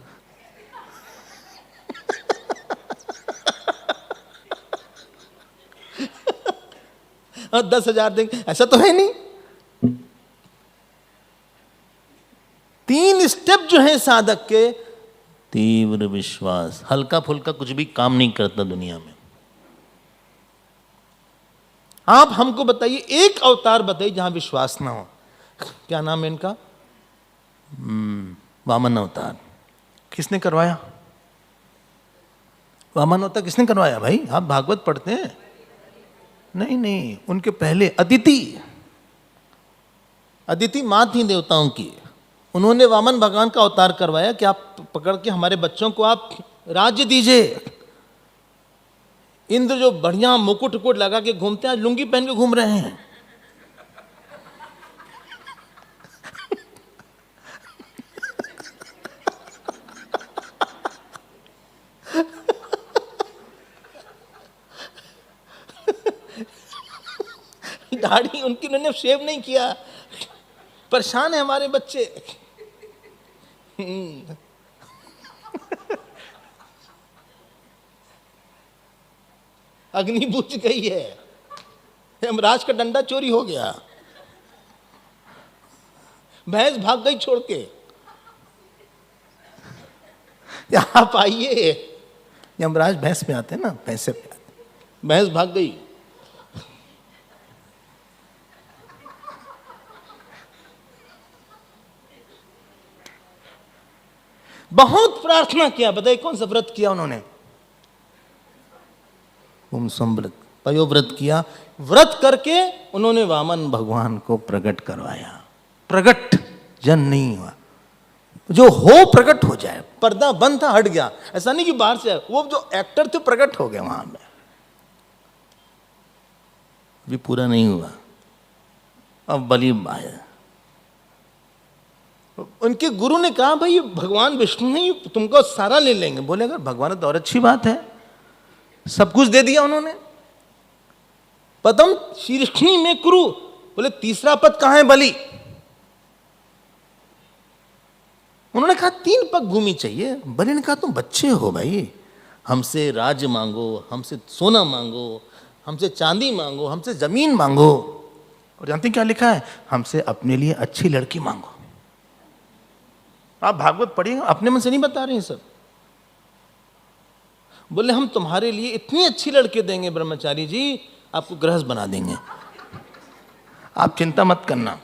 और 10,000 देंगे, ऐसा तो है नहीं। 3 स्टेप जो है साधक के, तीव्र विश्वास, हल्का फुल्का कुछ भी काम नहीं करता दुनिया में। आप हमको बताइए एक अवतार बताइए जहां विश्वास ना हो। क्या नाम है इनका? वामन अवतार। किसने करवाया? वामन अवतार किसने करवाया भाई? आप भागवत पढ़ते हैं? नहीं, उनके पहले अदिति मां थी देवताओं की, उन्होंने वामन भगवान का अवतार करवाया कि आप पकड़ के हमारे बच्चों को आप राज्य दीजिए। इंद्र जो बढ़िया मुकुट उकुट लगा के घूमते हैं, आज लुंगी पहन के घूम रहे हैं। दाढ़ी उनकी उन्होंने शेव नहीं किया, परेशान है हमारे बच्चे। अग्नि बुझ गई है, यमराज का डंडा चोरी हो गया, भैंस भाग गई छोड़ के। आप आइए, यमराज भैंस में आते हैं ना, भैंसे पे आते, भैंस भाग गई। बहुत प्रार्थना किया, बताइए कौन सा व्रत किया उन्होंने? व्रत, पयोव्रत किया। व्रत करके उन्होंने वामन भगवान को प्रकट करवाया। प्रकट जन नहीं हुआ, जो हो प्रकट हो जाए। पर्दा बंद था, हट गया, ऐसा नहीं कि बाहर से वो जो एक्टर थे प्रकट हो गए वहां में। भी पूरा नहीं हुआ, अब बलि आया। उनके गुरु ने कहा भाई भगवान विष्णु ने तुमको सारा ले लेंगे। बोले अगर भगवान तो और अच्छी बात है, सब कुछ दे दिया उन्होंने। पदम शीर्षणी में कुरु, बोले तीसरा पद कहां है? बलि। उन्होंने कहा 3 पग भूमि चाहिए। बलि ने कहा तुम बच्चे हो भाई, हमसे राज्य मांगो, हमसे सोना मांगो, हमसे चांदी मांगो, हमसे जमीन मांगो, और जानते क्या लिखा है? हमसे अपने लिए अच्छी लड़की मांगो। आप भागवत पढ़िए, अपने मन से नहीं बता रहे हैं सब। बोले हम तुम्हारे लिए इतनी अच्छी लड़के देंगे ब्रह्मचारी जी, आपको गृहस्थ बना देंगे, आप चिंता मत करना।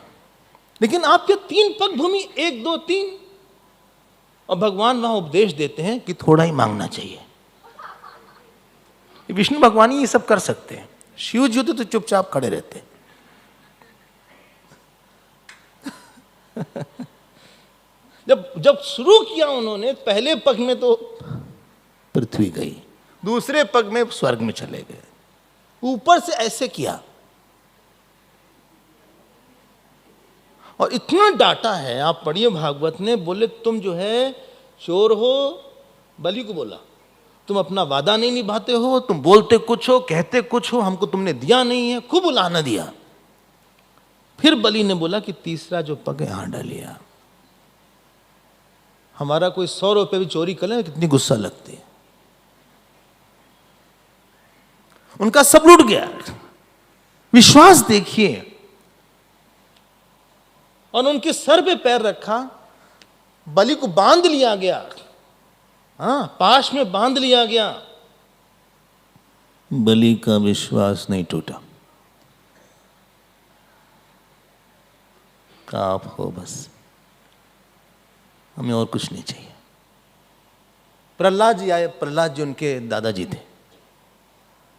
लेकिन आपके 3 पग भूमि, 1 2 3, और भगवान वहां उपदेश देते हैं कि थोड़ा ही मांगना चाहिए। विष्णु भगवान ही ये सब कर सकते हैं, शिव जी होते तो चुपचाप खड़े रहते। जब शुरू किया उन्होंने, पहले पग में तो पृथ्वी गई, दूसरे पग में स्वर्ग में चले गए, ऊपर से ऐसे किया। और इतना डांटा है, आप पढ़िए भागवत ने। बोले तुम जो है चोर हो, बलि को बोला तुम अपना वादा नहीं निभाते हो, तुम बोलते कुछ हो कहते कुछ हो, हमको तुमने दिया नहीं है, खूब उलाहना दिया। फिर बलि ने बोला कि तीसरा जो पग है यहां डालिए। हमारा कोई 100 रुपए भी चोरी कर ले, कितनी गुस्सा लगती है। उनका सब लूट गया। विश्वास देखिए। और उनके सर पे पैर रखा, बलि को बांध लिया गया, हाँ पाश में बांध लिया गया। बलि का विश्वास नहीं टूटा। आप हो बस, हमें और कुछ नहीं चाहिए। प्रहलाद जी आए, प्रहलाद जी उनके दादाजी थे।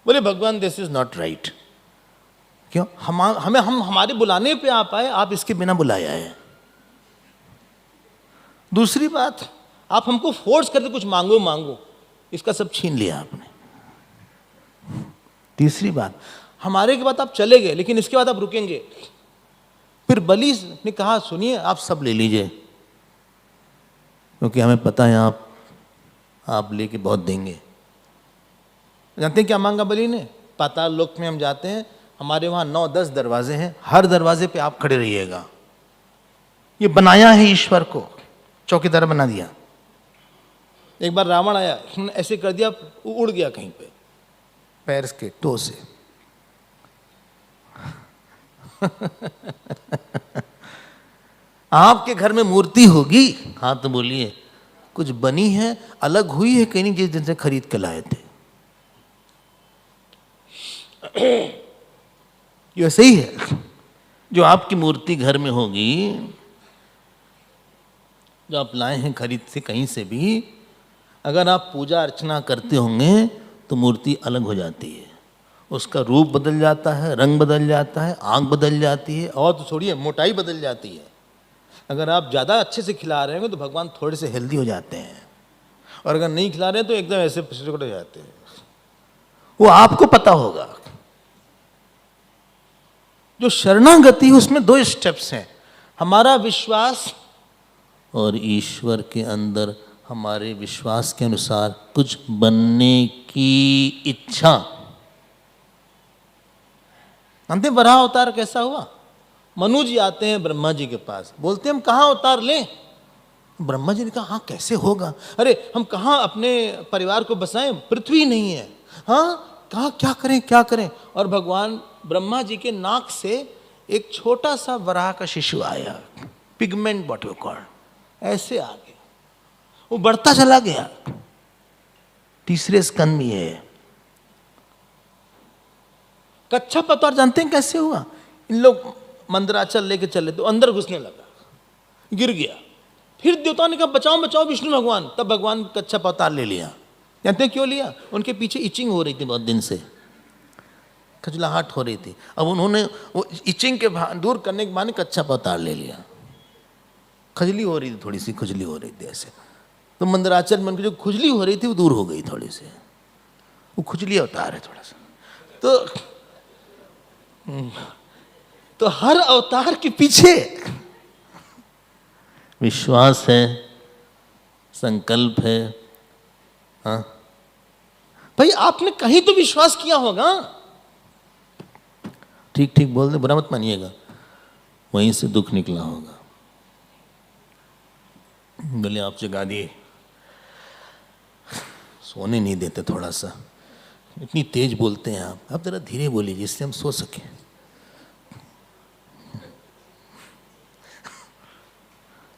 बोले भगवान दिस इज नॉट राइट। क्यों? हम हमारे बुलाने पे आप आए, आप इसके बिना बुलाए आए। दूसरी बात, आप हमको फोर्स करके कुछ मांगो, इसका सब छीन लिया आपने। तीसरी बात, हमारे के बाद आप चले गए, लेकिन इसके बाद आप रुकेंगे। फिर बलि ने कहा सुनिए आप सब ले लीजिए, क्योंकि हमें पता है आप आप लेके बहुत देंगे। जानते हैं क्या मांगा बलि ने? पाताल लोक में हम जाते हैं, हमारे वहाँ 9-10 दरवाजे हैं, हर दरवाजे पे आप खड़े रहिएगा। ये बनाया है ईश्वर को, चौकीदार बना दिया। एक बार रावण आया, उसने ऐसे कर दिया, उड़ गया कहीं पे पैर के टो से। आपके घर में मूर्ति होगी, हाँ तो बोलिए, कुछ बनी है, अलग हुई है कहीं नहीं, जिस दिन से खरीद के लाए थे। ये सही है। जो आपकी मूर्ति घर में होगी, जो आप लाए हैं खरीद से कहीं से भी, अगर आप पूजा अर्चना करते होंगे तो मूर्ति अलग हो जाती है, उसका रूप बदल जाता है, रंग बदल जाता है, आंख बदल जाती है, और तो छोड़िए मोटाई बदल जाती है। अगर आप ज़्यादा अच्छे से खिला रहे होंगे तो भगवान थोड़े से हेल्दी हो जाते हैं, और अगर नहीं खिला रहे हैं तो एकदम ऐसे पिछड़े हो जाते हैं। वो आपको पता होगा। जो शरणागति है उसमें 2 स्टेप्स हैं, हमारा विश्वास और ईश्वर के अंदर हमारे विश्वास के अनुसार कुछ बनने की इच्छा। अंतिम वराह अवतार कैसा हुआ? मनु जी आते हैं ब्रह्मा जी के पास, बोलते हैं हम कहाँ अवतार लें? ब्रह्मा जी ने कहा हाँ कैसे होगा, अरे हम कहाँ अपने परिवार को बसाएं, पृथ्वी नहीं है, हाँ कहाँ क्या करें क्या करें। और भगवान ब्रह्मा जी के नाक से एक छोटा सा वराह का शिशु आया, पिगमेंट व्हाट यू कॉल, ऐसे आ गया, वो बढ़ता चला गया, तीसरे स्कंद में है। कच्छप अवतार जानते हैं कैसे हुआ? इन लोग मंदराचल लेके चले तो अंदर घुसने लगा, गिर गया, फिर देवताओं ने कहा बचाओ बचाओ विष्णु भगवान, तब भगवान कच्छप अवतार ले लिया। जानते हैं क्यों लिया? उनके पीछे इचिंग हो रही थी बहुत दिन से, खजलाहट हो रही थी, अब उन्होंने वो इचिंग के दूर करने के बहाने कच्छप अवतार ले लिया। खजली हो रही थी, थोड़ी सी खुजली हो रही थी ऐसे, तो मंदराचल में उनकी जो खुजली हो रही थी वो दूर हो गई थोड़ी सी, वो खुजली अवतार है थोड़ा सा। तो हर अवतार के पीछे विश्वास है, संकल्प है। हाँ भाई आपने कहीं तो विश्वास किया होगा, ठीक ठीक बोल दे, बुरा मत मानिएगा, वहीं से दुख निकला होगा। बोले आप जगा दिए, सोने नहीं देते, थोड़ा सा इतनी तेज बोलते हैं आप जरा धीरे बोलिए जिससे हम सो सकें।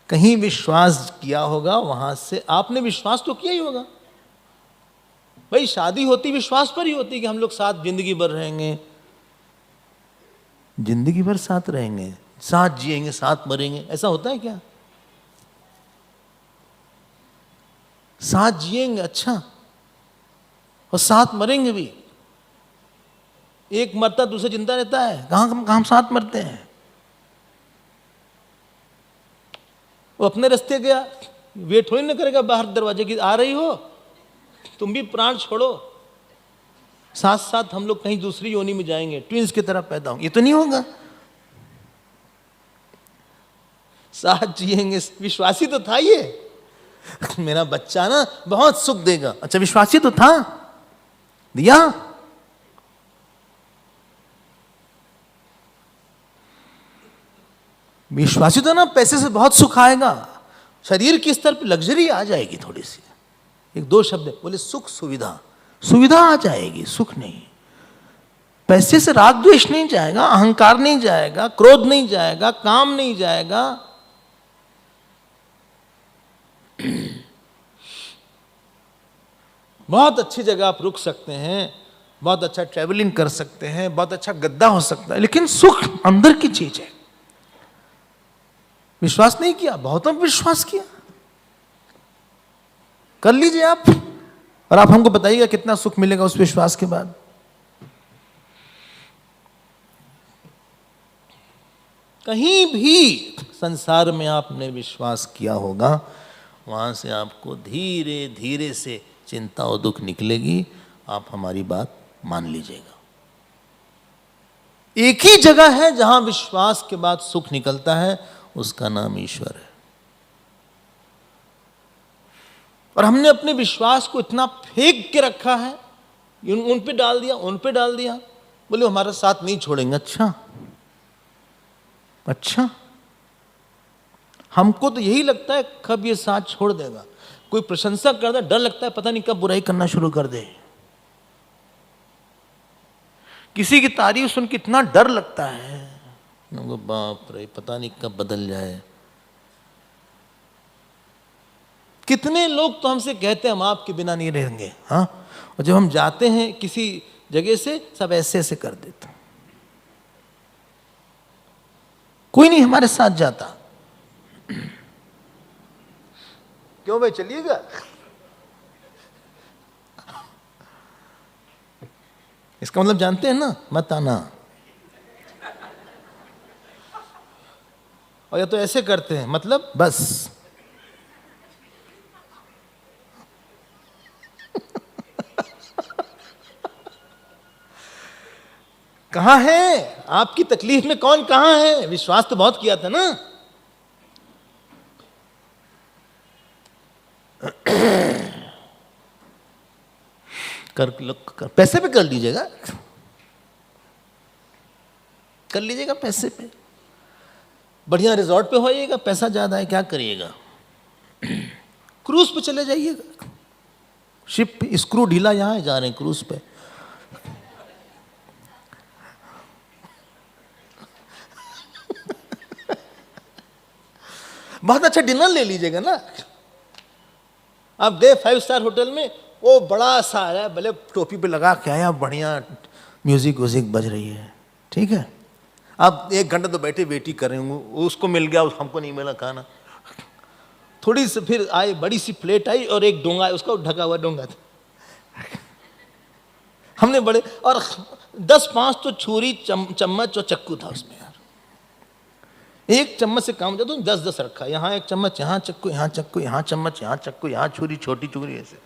कहीं विश्वास किया होगा, वहां से आपने विश्वास तो किया ही होगा। भाई शादी होती विश्वास पर ही होती कि हम लोग साथ जिंदगी भर रहेंगे, जिंदगी भर साथ रहेंगे, साथ जिएंगे, साथ मरेंगे, ऐसा होता है क्या? साथ जिएंगे अच्छा, और साथ मरेंगे भी। एक मरता दूसरा जिंदा रहता है, कहां हम साथ मरते हैं। वो अपने रास्ते गया, वेट थोड़ी ना करेगा बाहर दरवाजे की, आ रही हो तुम भी प्राण छोड़ो, साथ साथ हम लोग कहीं दूसरी योनि में जाएंगे, ट्विंस की तरह पैदा होंगे, ये तो नहीं होगा। साथ जिएंगे, विश्वासी तो था ये, मेरा बच्चा ना बहुत सुख देगा, अच्छा विश्वासी तो था, दिया। विश्वासी तो ना पैसे से बहुत सुख आएगा, शरीर के स्तर पर लग्जरी आ जाएगी थोड़ी सी, 1-2 शब्द बोले सुख सुविधा, सुविधा आ जाएगी, सुख नहीं। पैसे से राग द्वेष नहीं जाएगा, अहंकार नहीं जाएगा, क्रोध नहीं जाएगा, काम नहीं जाएगा। बहुत अच्छी जगह आप रुक सकते हैं, बहुत अच्छा ट्रैवलिंग कर सकते हैं, बहुत अच्छा गद्दा हो सकता है, लेकिन सुख अंदर की चीज है। विश्वास नहीं किया, बहुतों पर विश्वास किया, कर लीजिए आप, और आप हमको बताइएगा कितना सुख मिलेगा उस विश्वास के बाद। कहीं भी संसार में आपने विश्वास किया होगा, वहां से आपको धीरे धीरे से चिंता और दुख निकलेगी। आप हमारी बात मान लीजिएगा। एक ही जगह है जहां विश्वास के बाद सुख निकलता है, उसका नाम ईश्वर है। और हमने अपने विश्वास को इतना फेंक के रखा है, उन पे डाल दिया, उन पे डाल दिया, बोले हमारा साथ नहीं छोड़ेंगे। अच्छा अच्छा, हमको तो यही लगता है कब ये साथ छोड़ देगा। कोई प्रशंसा कर दे, डर लगता है पता नहीं कब बुराई करना शुरू कर दे। किसी की तारीफ सुन के इतना डर लगता है, बाप रे पता नहीं कब बदल जाए। कितने लोग तो हमसे कहते हैं हम आपके बिना नहीं रहेंगे, हाँ, और जब हम जाते हैं किसी जगह से सब ऐसे ऐसे कर देते, कोई नहीं हमारे साथ जाता। क्यों भाई चलिएगा? इसका मतलब जानते हैं ना, मत आना। और या तो ऐसे करते हैं, मतलब बस। कहां है आपकी तकलीफ में? कौन कहां है? विश्वास तो बहुत किया था ना। कर पैसे पे कर लीजिएगा, कर लीजिएगा पैसे पे, बढ़िया रिजॉर्ट पे होइएगा, पैसा ज्यादा है क्या करिएगा, क्रूज पे चले जाइएगा। शिप स्क्रू ढीला, यहां जा रहे हैं क्रूज पे। बहुत अच्छा डिनर ले लीजिएगा ना। आप गए 5 स्टार होटल में, वो बड़ा सा है, भले टोपी पे लगा के आया, बढ़िया म्यूजिक व्यूजिक बज रही है, ठीक है। आप 1 घंटा तो बैठे वेट ही कर रहे होंगे, उसको मिल गया, हमको नहीं मिला खाना। थोड़ी सी फिर आए, बड़ी सी प्लेट आई और एक डोंगा, उसका ढका हुआ डोंगा था। हमने बड़े, और 10-5 तो छुरी चम्मच और चक्कू था उसमें। एक चम्मच से काम जाता, 10-10 रखा, यहाँ एक चम्मच, यहाँ चक्कू, यहाँ चक्कू, यहाँ चम्मच, यहाँ चक्कू, यहाँ छुरी, छोटी छुरी ऐसे।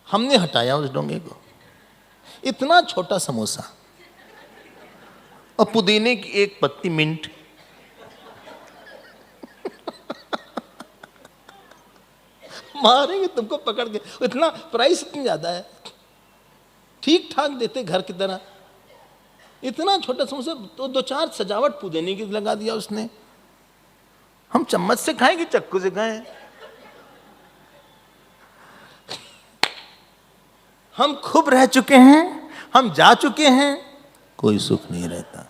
हमने हटाया उस डोंगे को, इतना छोटा समोसा और पुदीने की 1 पत्ती मिंट। मारेंगे तुमको पकड़ के, इतना प्राइस इतनी ज्यादा है, ठीक ठाक देते घर की तरह। इतना छोटा समोसा, तो 2-4 सजावट पुदीने की लगा दिया उसने। हम चम्मच से खाएं कि चक्कू से खाएं? हम खूब रह चुके हैं, हम जा चुके हैं, कोई सुख नहीं रहता।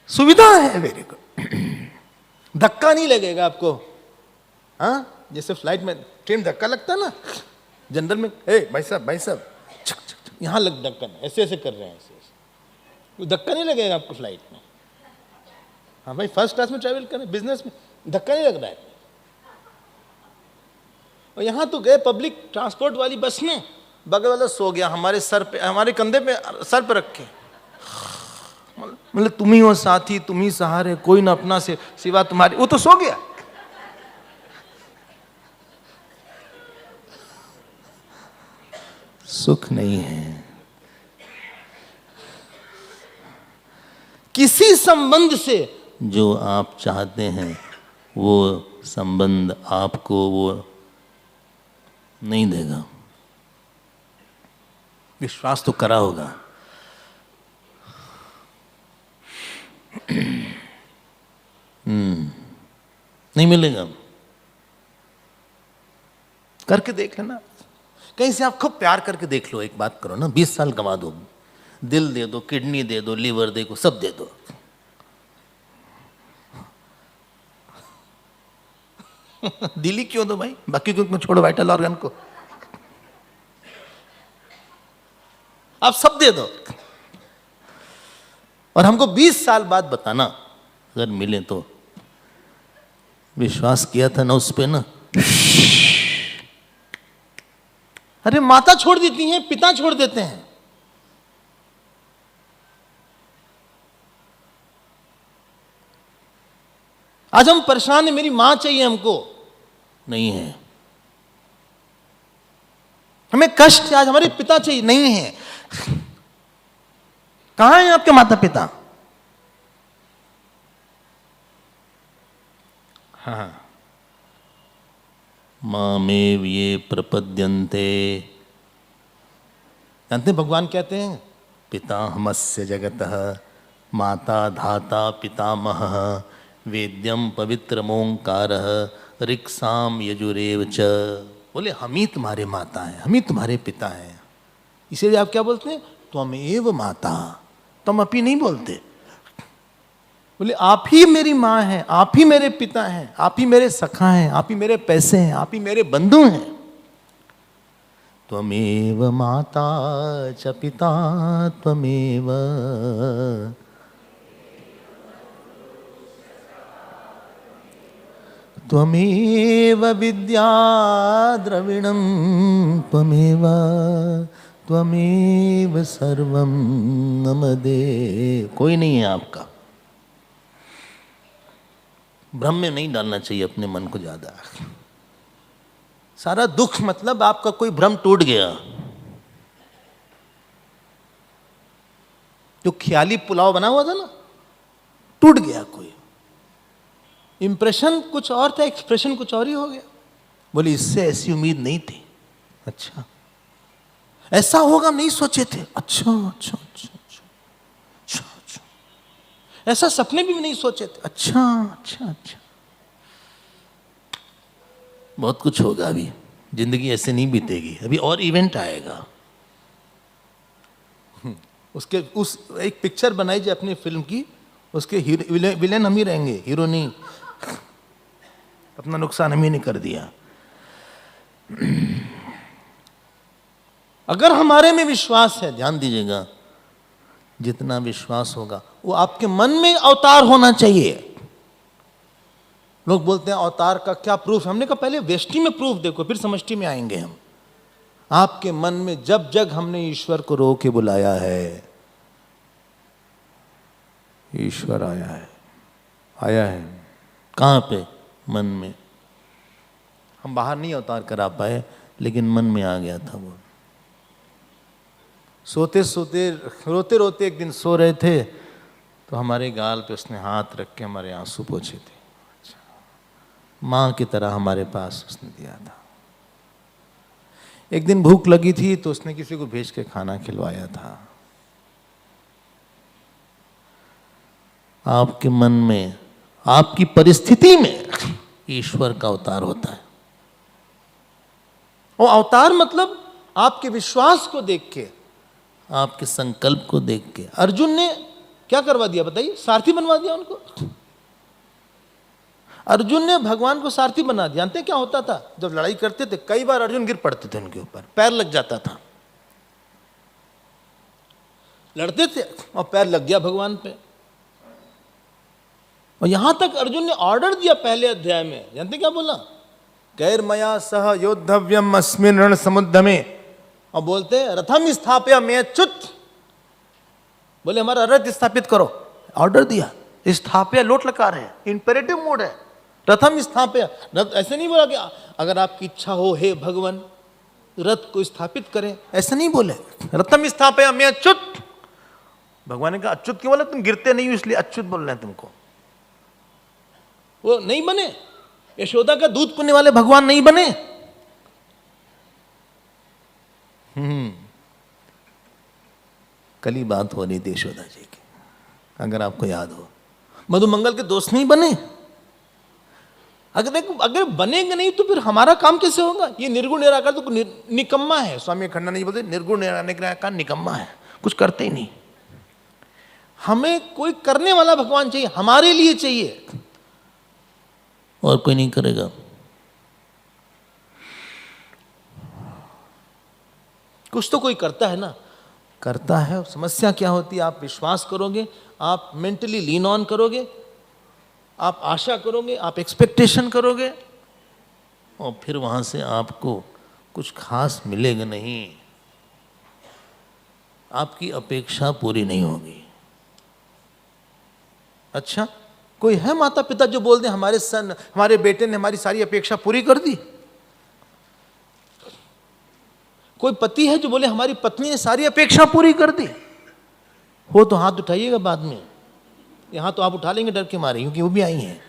सुविधा है मेरे को, धक्का नहीं लगेगा आपको। हाँ, जैसे फ्लाइट में ट्रेन धक्का लगता है ना, जनरल में, भाई साहब यहाँ लग धक्का, ऐसे ऐसे कर रहे हैं, ऐसे धक्का नहीं लगेगा आपको फ्लाइट में। हाँ भाई, फर्स्ट क्लास में ट्रैवल करें, बिजनेस में धक्का नहीं लग रहा है। और यहाँ तो गए पब्लिक ट्रांसपोर्ट वाली बस में, बगल वाला सो गया हमारे सर पे, हमारे कंधे पे, सर पे रख के, मतलब तुम ही हो साथी, तुम ही सहारे, कोई ना अपना से सिवा तुम्हारे। वो तो सो गया। सुख नहीं है। किसी संबंध से जो आप चाहते हैं वो संबंध आपको वो नहीं देगा। विश्वास तो करा होगा। नहीं मिलेगा, करके देख लेना। कहीं से आप खूब प्यार करके देख लो, एक बात करो ना, 20 साल गंवा दो, दिल दे दो, किडनी दे दो, लीवर दे दो, सब दे दो, दिल ही क्यों दो भाई, बाकी को छोड़ो, वाइटल ऑर्गन को आप सब दे दो, और हमको 20 साल बाद बताना अगर मिले तो। विश्वास किया था ना उस पे ना। अरे माता छोड़ देती हैं, पिता छोड़ देते हैं। आज हम परेशान हैं, मेरी मां चाहिए हमको, नहीं है। हमें कष्ट है, आज हमारे पिता चाहिए, नहीं है। कहां हैं आपके माता पिता? हाँ, मामेव ये प्रपद्यन्ते। जानते हैं भगवान कहते हैं पितामहस्य जगतः माता धाता पितामहः वेद्यम पवित्रमोंकारः ऋक्साम यजुरेव च। बोले हम ही तुम्हारे माता हैं, हम ही तुम्हारे पिता हैं। इसीलिए आप क्या बोलते हैं? त्वमेव माता। तुम अपी नहीं बोलते। बोले आप ही मेरी माँ हैं, आप ही मेरे पिता हैं, आप ही मेरे सखा हैं, आप ही मेरे पैसे हैं, आप ही मेरे बंधु हैं। त्वमेव माता च पिता त्वमेव त्वमेव विद्या द्रविणं त्वमेव त्वमेव सर्वं मम देव। कोई नहीं है आपका। भ्रम में नहीं डालना चाहिए अपने मन को ज्यादा। सारा दुख मतलब आपका कोई भ्रम टूट गया। जो ख्याली पुलाव बना हुआ था ना, टूट गया। कोई इंप्रेशन कुछ और था, एक्सप्रेशन कुछ और ही हो गया। बोले इससे ऐसी उम्मीद नहीं थी। अच्छा ऐसा होगा हम नहीं सोचे थे। अच्छा अच्छा अच्छा अच्छा अच्छा अच्छा ऐसा सपने भी नहीं सोचे थे। अच्छा अच्छा अच्छा बहुत कुछ होगा। अभी जिंदगी ऐसे नहीं बीतेगी, अभी और इवेंट आएगा। उसके उस एक पिक्चर बनाई जाए अपनी फिल्म की, उसके विलेन हम ही रहेंगे, हीरो नहीं। अपना नुकसान हम ही नहीं कर दिया। अगर हमारे में विश्वास है, ध्यान दीजिएगा, जितना विश्वास होगा वो आपके मन में अवतार होना चाहिए। लोग बोलते हैं अवतार का क्या प्रूफ? हमने कहा पहले व्यष्टि में प्रूफ देखो, फिर समष्टि में आएंगे हम। आपके मन में जब जग हमने ईश्वर को रो के बुलाया है, ईश्वर आया है। आया है कहां पे? मन में। हम बाहर नहीं अवतार करा पाए, लेकिन मन में आ गया था वो। सोते सोते रोते रोते एक दिन सो रहे थे, तो हमारे गाल पे उसने हाथ रख के हमारे आंसू पोंछे थे। माँ की तरह हमारे पास उसने दिया था। एक दिन भूख लगी थी तो उसने किसी को भेज के खाना खिलवाया था। आपके मन में, आपकी परिस्थिति में ईश्वर का अवतार होता है। वो अवतार मतलब आपके विश्वास को देख के, आपके संकल्प को देख के। अर्जुन ने क्या करवा दिया बताइए? सारथी बनवा दिया उनको। अर्जुन ने भगवान को सारथी बना दिया। जानते क्या होता था? जब लड़ाई करते थे कई बार अर्जुन गिर पड़ते थे, उनके ऊपर पैर लग जाता था। लड़ते थे और पैर लग गया भगवान पे। और यहां तक अर्जुन ने ऑर्डर दिया पहले अध्याय में। जानते क्या बोला? गैरमया सह योद्धव्यम अस्मिन् रण समुद्र में। और बोलते रथम स्थापया मैं च्युत। बोले हमारा रथ स्थापित करो। ऑर्डर दिया। स्थापया लोट लकार है, इंपेरेटिव मोड है। रथम स्थापया, रथ ऐसे नहीं बोला कि अगर आपकी इच्छा हो हे भगवान रथ को स्थापित करें, ऐसे नहीं बोले। रथम स्थापया मैं अच्युत। भगवान ने कहा अच्युत क्यों बोला? तुम गिरते नहीं हो इसलिए अच्युत बोल रहे हैं तुमको। वो नहीं बने, यशोदा का दूध पीने वाले भगवान नहीं बने। कल ही बात हो रही थी यशोदा जी की, अगर आपको याद हो। मधुमंगल के दोस्त नहीं बने। अगर बनेंगे नहीं तो फिर हमारा काम कैसे होगा? ये निर्गुण निराकार तो निकम्मा है। स्वामी खंडानंद जी बोलते निर्गुण निराकार निकम्मा है, कुछ करते ही नहीं। हमें कोई करने वाला भगवान चाहिए, हमारे लिए चाहिए, और कोई नहीं करेगा। कुछ तो कोई करता है ना, करता है। समस्या क्या होती है? आप विश्वास करोगे, आप मेंटली लीन ऑन करोगे, आप आशा करोगे, आप एक्सपेक्टेशन करोगे, और फिर वहां से आपको कुछ खास मिलेगा नहीं। आपकी अपेक्षा पूरी नहीं होगी। अच्छा, कोई है माता पिता जो बोल दें हमारे बेटे ने हमारी सारी अपेक्षा पूरी कर दी? कोई पति है जो बोले हमारी पत्नी ने सारी अपेक्षा पूरी कर दी? हो तो हाथ उठाइएगा बाद में। यहां तो आप उठा लेंगे डर के मारे, क्योंकि वो भी आई हैं।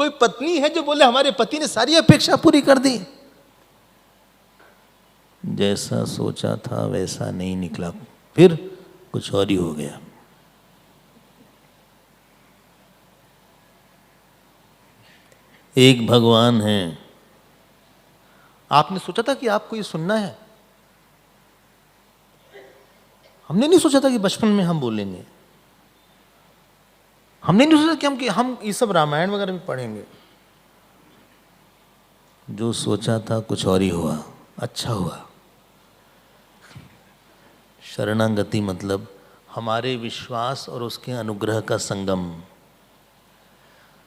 कोई पत्नी है जो बोले हमारे पति ने सारी अपेक्षा पूरी कर दी? जैसा सोचा था वैसा नहीं निकला, फिर कुछ और ही हो गया। एक भगवान है। आपने सोचा था कि आपको ये सुनना है? हमने नहीं सोचा था कि बचपन में हम बोलेंगे। हमने नहीं सोचा कि हम ये सब रामायण वगैरह में पढ़ेंगे। जो सोचा था कुछ और ही हुआ। अच्छा हुआ। शरणागति मतलब हमारे विश्वास और उसके अनुग्रह का संगम।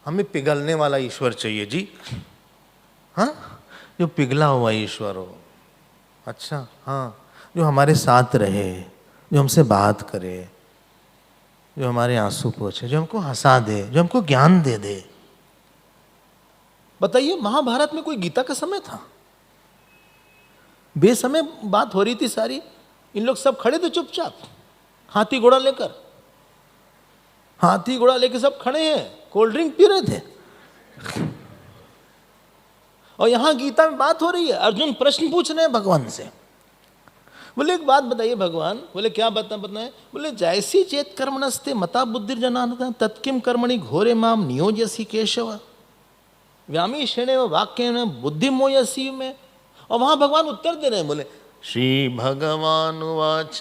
हमें पिघलने वाला ईश्वर चाहिए जी। हाँ, जो पिघला हुआ ईश्वर हो। अच्छा, हाँ, जो हमारे साथ रहे, जो हमसे बात करे, जो हमारे आंसू पोंछे, जो हमको हंसा दे, जो हमको ज्ञान दे दे। बताइए, महाभारत में कोई गीता का समय था? बेसमय बात हो रही थी सारी। इन लोग सब खड़े थे चुपचाप, हाथी घोड़ा लेकर। हाथी घोड़ा लेकर सब खड़े हैं, कोल्ड ड्रिंक पी रहे थे, और यहां गीता में बात हो रही है। अर्जुन प्रश्न पूछ रहे हैं भगवान से। बोले एक बात बताइए भगवान। बोले क्या बताएं? बोले जैसी चेत कर्मणस्ते मता बुद्धि जनार्दन तत्किम कर्मणि घोरे माम नियोजसी केशव व्यामीषेणे वाक्येन बुद्धि मोयसी में। और वहां भगवान उत्तर दे रहे हैं। बोले श्री भगवान उवाच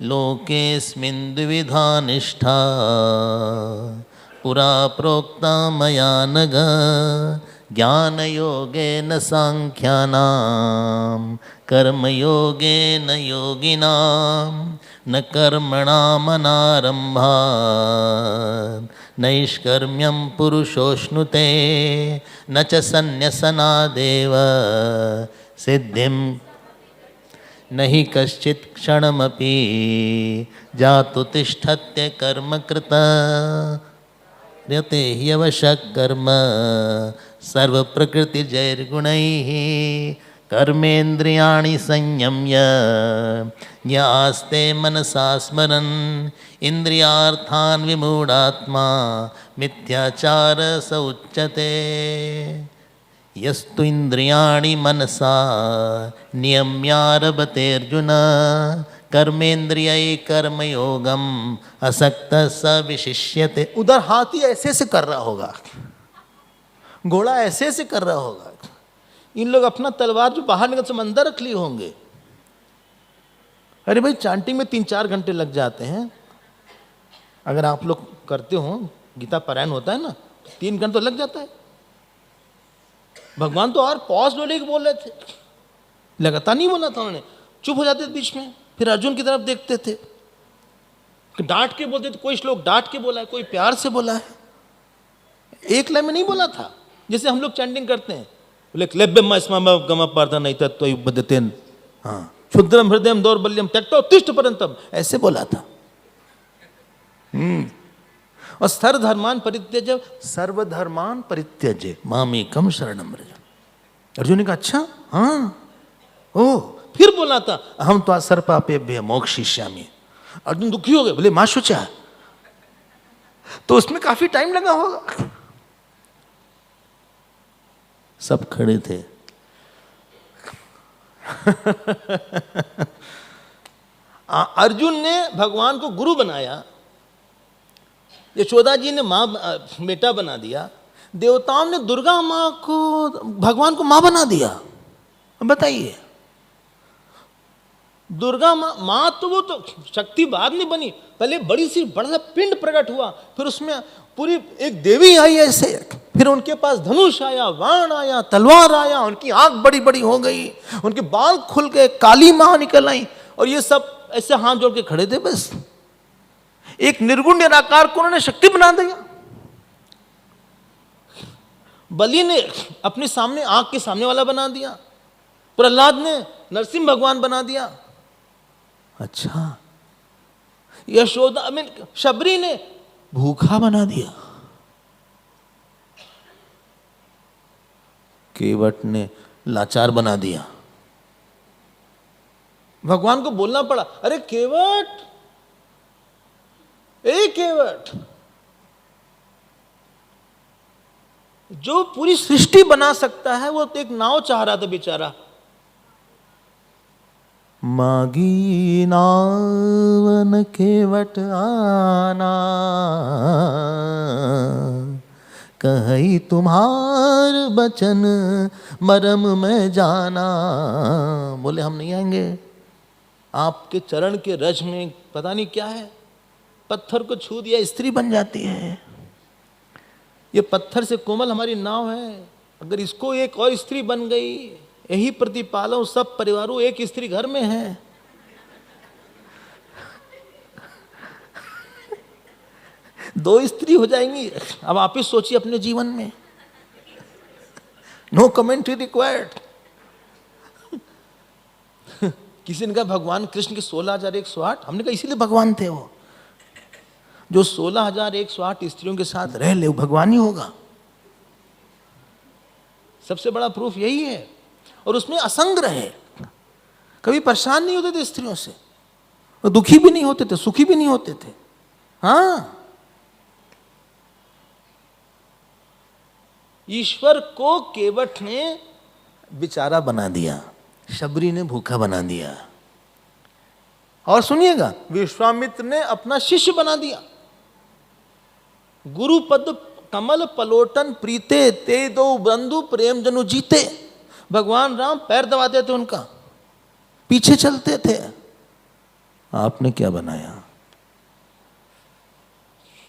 लोकेस्मिन् द्विविधा निष्ठा पुरा प्रोक्ता मया नघ ज्ञान योगेन सांख्यानां कर्मयोगेन योगिनां न कर्मणामनारम्भात् नैष्कर्म्यं पुरुषोऽश्नुते न च सन्न्यसनादेव सिद्धिं नहि कश्चित् क्षणमपि जातु तिष्ठत्य कर्मकृत यते ह्यवशः कर्म सर्वप्रकृतिजैर्गुणैः कर्मेन्द्रियाणि संयम्य न्यास्ते मनसा स्मरन् इन्द्रियार्थान् विमूढात्मा मिथ्याचार स उच्यते। यस्तु इन्द्रियाणि मनसा नियम्यारभतेऽर्जुन कर्मेन्द्रियै कर्मयोगम असक्तः स विशिष्यते। उधर हाथी ऐसे से कर रहा होगा, घोड़ा ऐसे से कर रहा होगा, इन लोग अपना तलवार जो बाहर निकल समंदर रख लिए होंगे। अरे भाई, चांटिंग में 3-4 घंटे लग जाते हैं। अगर आप लोग करते हो, गीता पारायण होता है ना, 3 घंटे तो लग जाता है। भगवान तो और पॉज लेके बोल रहे थे, लगातार नहीं बोला था उन्होंने, चुप हो जाते थे बीच में, फिर अर्जुन की तरफ देखते थे, डांट के बोलते थे। कोई श्लोक डांट के बोला है, कोई प्यार से बोला है, एक लाइन में नहीं बोला था जैसे हम लोग चैंटिंग करते हैं। बोले क्लेब्यम स्मम गम पार्थन तत्त्वयुपद्यतेन, हाँ, क्षुद्रम हृदयम दौर्बल्यम त्यक्तो उत्तिष्ठ परंतम, ऐसे बोला था। और सर्वधर्मान परित्यज्य सर्वधर्मान परित्यज्य मामेकम शरणम व्रज। अर्जुन ने कहा अच्छा, हाँ, ओ, फिर बोला था हम तो सर्वपापेभ्यः मोक्षयिष्यामि। अर्जुन दुखी हो गए, बोले मां शुचा। तो उसमें काफी टाइम लगा होगा। सब खड़े थे। अर्जुन ने भगवान को गुरु बनाया, यशोदा जी ने माँ बेटा बना दिया, देवताओं ने दुर्गा माँ को, भगवान को माँ बना दिया। बताइए, दुर्गा माँ तो वो तो शक्ति बाद में बनी, पहले बड़ी सी बड़ा सा पिंड प्रकट हुआ, फिर उसमें पूरी एक देवी आई ऐसे, फिर उनके पास धनुष आया, बाण आया, तलवार आया, उनकी आंख बड़ी बड़ी हो गई, उनके बाल खुल गए, काली माँ निकल आई, और ये सब ऐसे हाथ जोड़ के खड़े थे। बस एक निर्गुण निराकार को उन्होंने शक्ति बना दिया। बलि ने अपने सामने आंख के सामने वाला बना दिया, प्रहलाद ने नरसिंह भगवान बना दिया। अच्छा, यशोदा शबरी ने भूखा बना दिया, केवट ने लाचार बना दिया। भगवान को बोलना पड़ा, अरे केवट, ए केवट, जो पूरी सृष्टि बना सकता है वो तो एक नाव चाह रहा था बेचारा। मागी नावन केवट आना, कहीं तुम्हार बचन मरम में जाना। बोले हम नहीं आएंगे, आपके चरण के रज में पता नहीं क्या है, पत्थर को छू दिया स्त्री बन जाती है। ये पत्थर से कोमल हमारी नाव है, अगर इसको एक और स्त्री बन गई, यही प्रतिपालो सब परिवारों, एक स्त्री घर में है। दो स्त्री हो जाएंगी। अब आप ही सोचिए अपने जीवन में। No commentary required. किसी ने कहा भगवान कृष्ण की 16,108, हमने कहा इसीलिए भगवान थे वो। जो 16,108 स्त्रियों के साथ रह ले वो भगवान ही होगा। सबसे बड़ा प्रूफ यही है। और उसमें असंग रहे, कभी परेशान नहीं होते थे स्त्रियों से, और दुखी भी नहीं होते थे, सुखी भी नहीं होते थे। हाँ, ईश्वर को केवट ने बेचारा बना दिया, शबरी ने भूखा बना दिया। और सुनिएगा, विश्वामित्र ने अपना शिष्य बना दिया। गुरु पद कमल पलोटन प्रीते, ते दो बंधु प्रेम जनु जीते। भगवान राम पैर दबाते थे उनका, पीछे चलते थे। आपने क्या बनाया?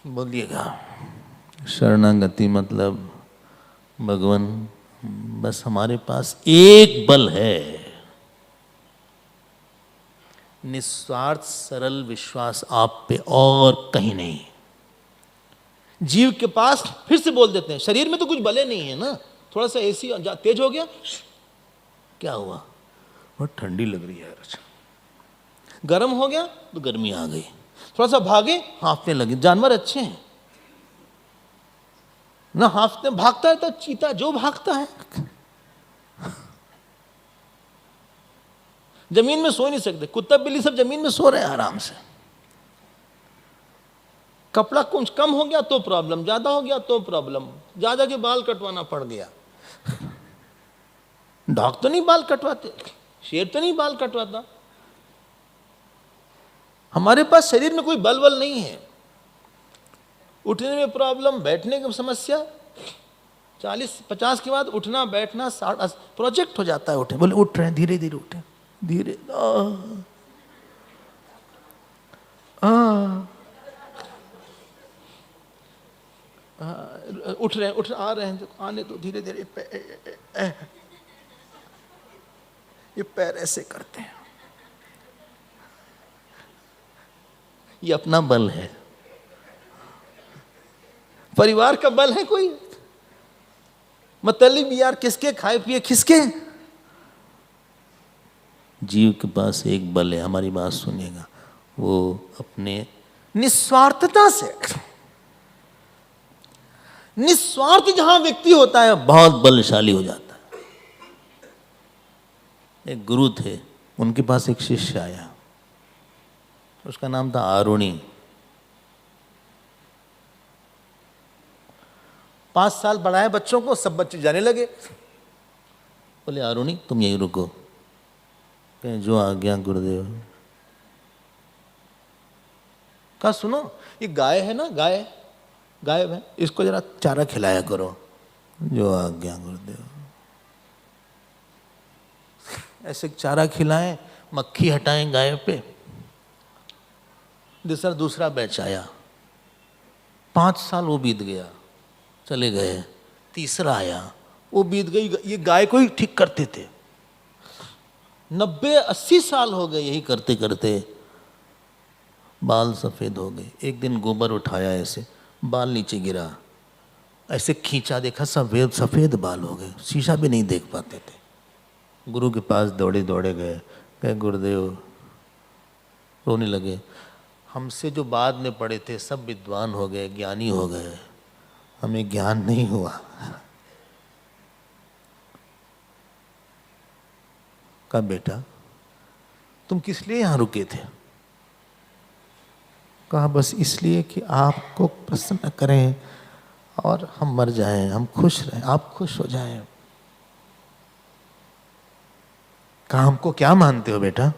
बोलिएगा। शरणागति मतलब भगवान बस हमारे पास एक बल है, निस्वार्थ सरल विश्वास आप पे, और कहीं नहीं। जीव के पास फिर से बोल देते हैं, शरीर में तो कुछ बले नहीं है ना, थोड़ा सा एसी तेज हो गया, क्या हुआ? बहुत ठंडी लग रही है। गर्म हो गया तो गर्मी आ गई, थोड़ा सा भागे हांफने लगे। जानवर अच्छे हैं ना, हांफते भागता है तो चीता जो भागता है। जमीन में सो नहीं सकते, कुत्ता बिल्ली सब जमीन में सो रहे हैं आराम से। कपड़ा कुछ कम हो गया तो प्रॉब्लम, ज्यादा हो गया तो प्रॉब्लम, ज्यादा के बाल कटवाना पड़ गया। डॉग तो नहीं बाल कटवाते, शेर तो नहीं बाल कटवाता। हमारे पास शरीर में कोई बल बल नहीं है। उठने में प्रॉब्लम, बैठने की समस्या, 40-50 के बाद उठना बैठना 60 प्रोजेक्ट हो जाता है। उठे बोले उठ रहे हैं, धीरे धीरे उठे, धीरे उठ रहे हैं, उठ आ रहे हैं, आने तो धीरे धीरे। ये पैर ऐसे करते हैं, ये अपना बल है। परिवार का बल है कोई? मतलब यार किसके खाए पिए खिसके? जीव के पास एक बल है, हमारी बात सुनिएगा, वो अपने निस्वार्थता से, निस्वार्थ जहां व्यक्ति होता है बहुत बलशाली हो जाता है। एक गुरु थे, उनके पास एक शिष्य आया, उसका नाम था आरुणि। 5 साल पढ़ाए बच्चों को, सब बच्चे जाने लगे। बोले आरुणि तुम यहीं रुको। कहें जो आज्ञा गुरुदेव। कहा सुनो, ये गाय है ना, गाय गायब है, इसको जरा चारा खिलाया करो। जो आज्ञा गुरुदेव। ऐसे चारा खिलाएं, मक्खी हटाएं गाय पे। दूसरा बैच आया, 5 साल वो बीत गया, चले गए। तीसरा आया, वो बीत गई, ये गाय को ही ठीक करते थे। 90-80 साल हो गए यही करते करते, बाल सफेद हो गए। एक दिन गोबर उठाया, ऐसे बाल नीचे गिरा, ऐसे खींचा, देखा सफेद सफेद बाल हो गए, शीशा भी नहीं देख पाते थे। गुरु के पास दौड़े दौड़े गए, कहे गुरुदेव, रोने लगे, हमसे जो बाद में पढ़े थे सब विद्वान हो गए, ज्ञानी हो गए, हमें ज्ञान नहीं हुआ। कहा बेटा तुम किस लिए यहां रुके थे? कहा बस इसलिए कि आपको प्रसन्न करें, और हम मर जाएं, हम खुश रहें, आप खुश हो जाएं। कहा हमको क्या मानते हो बेटा?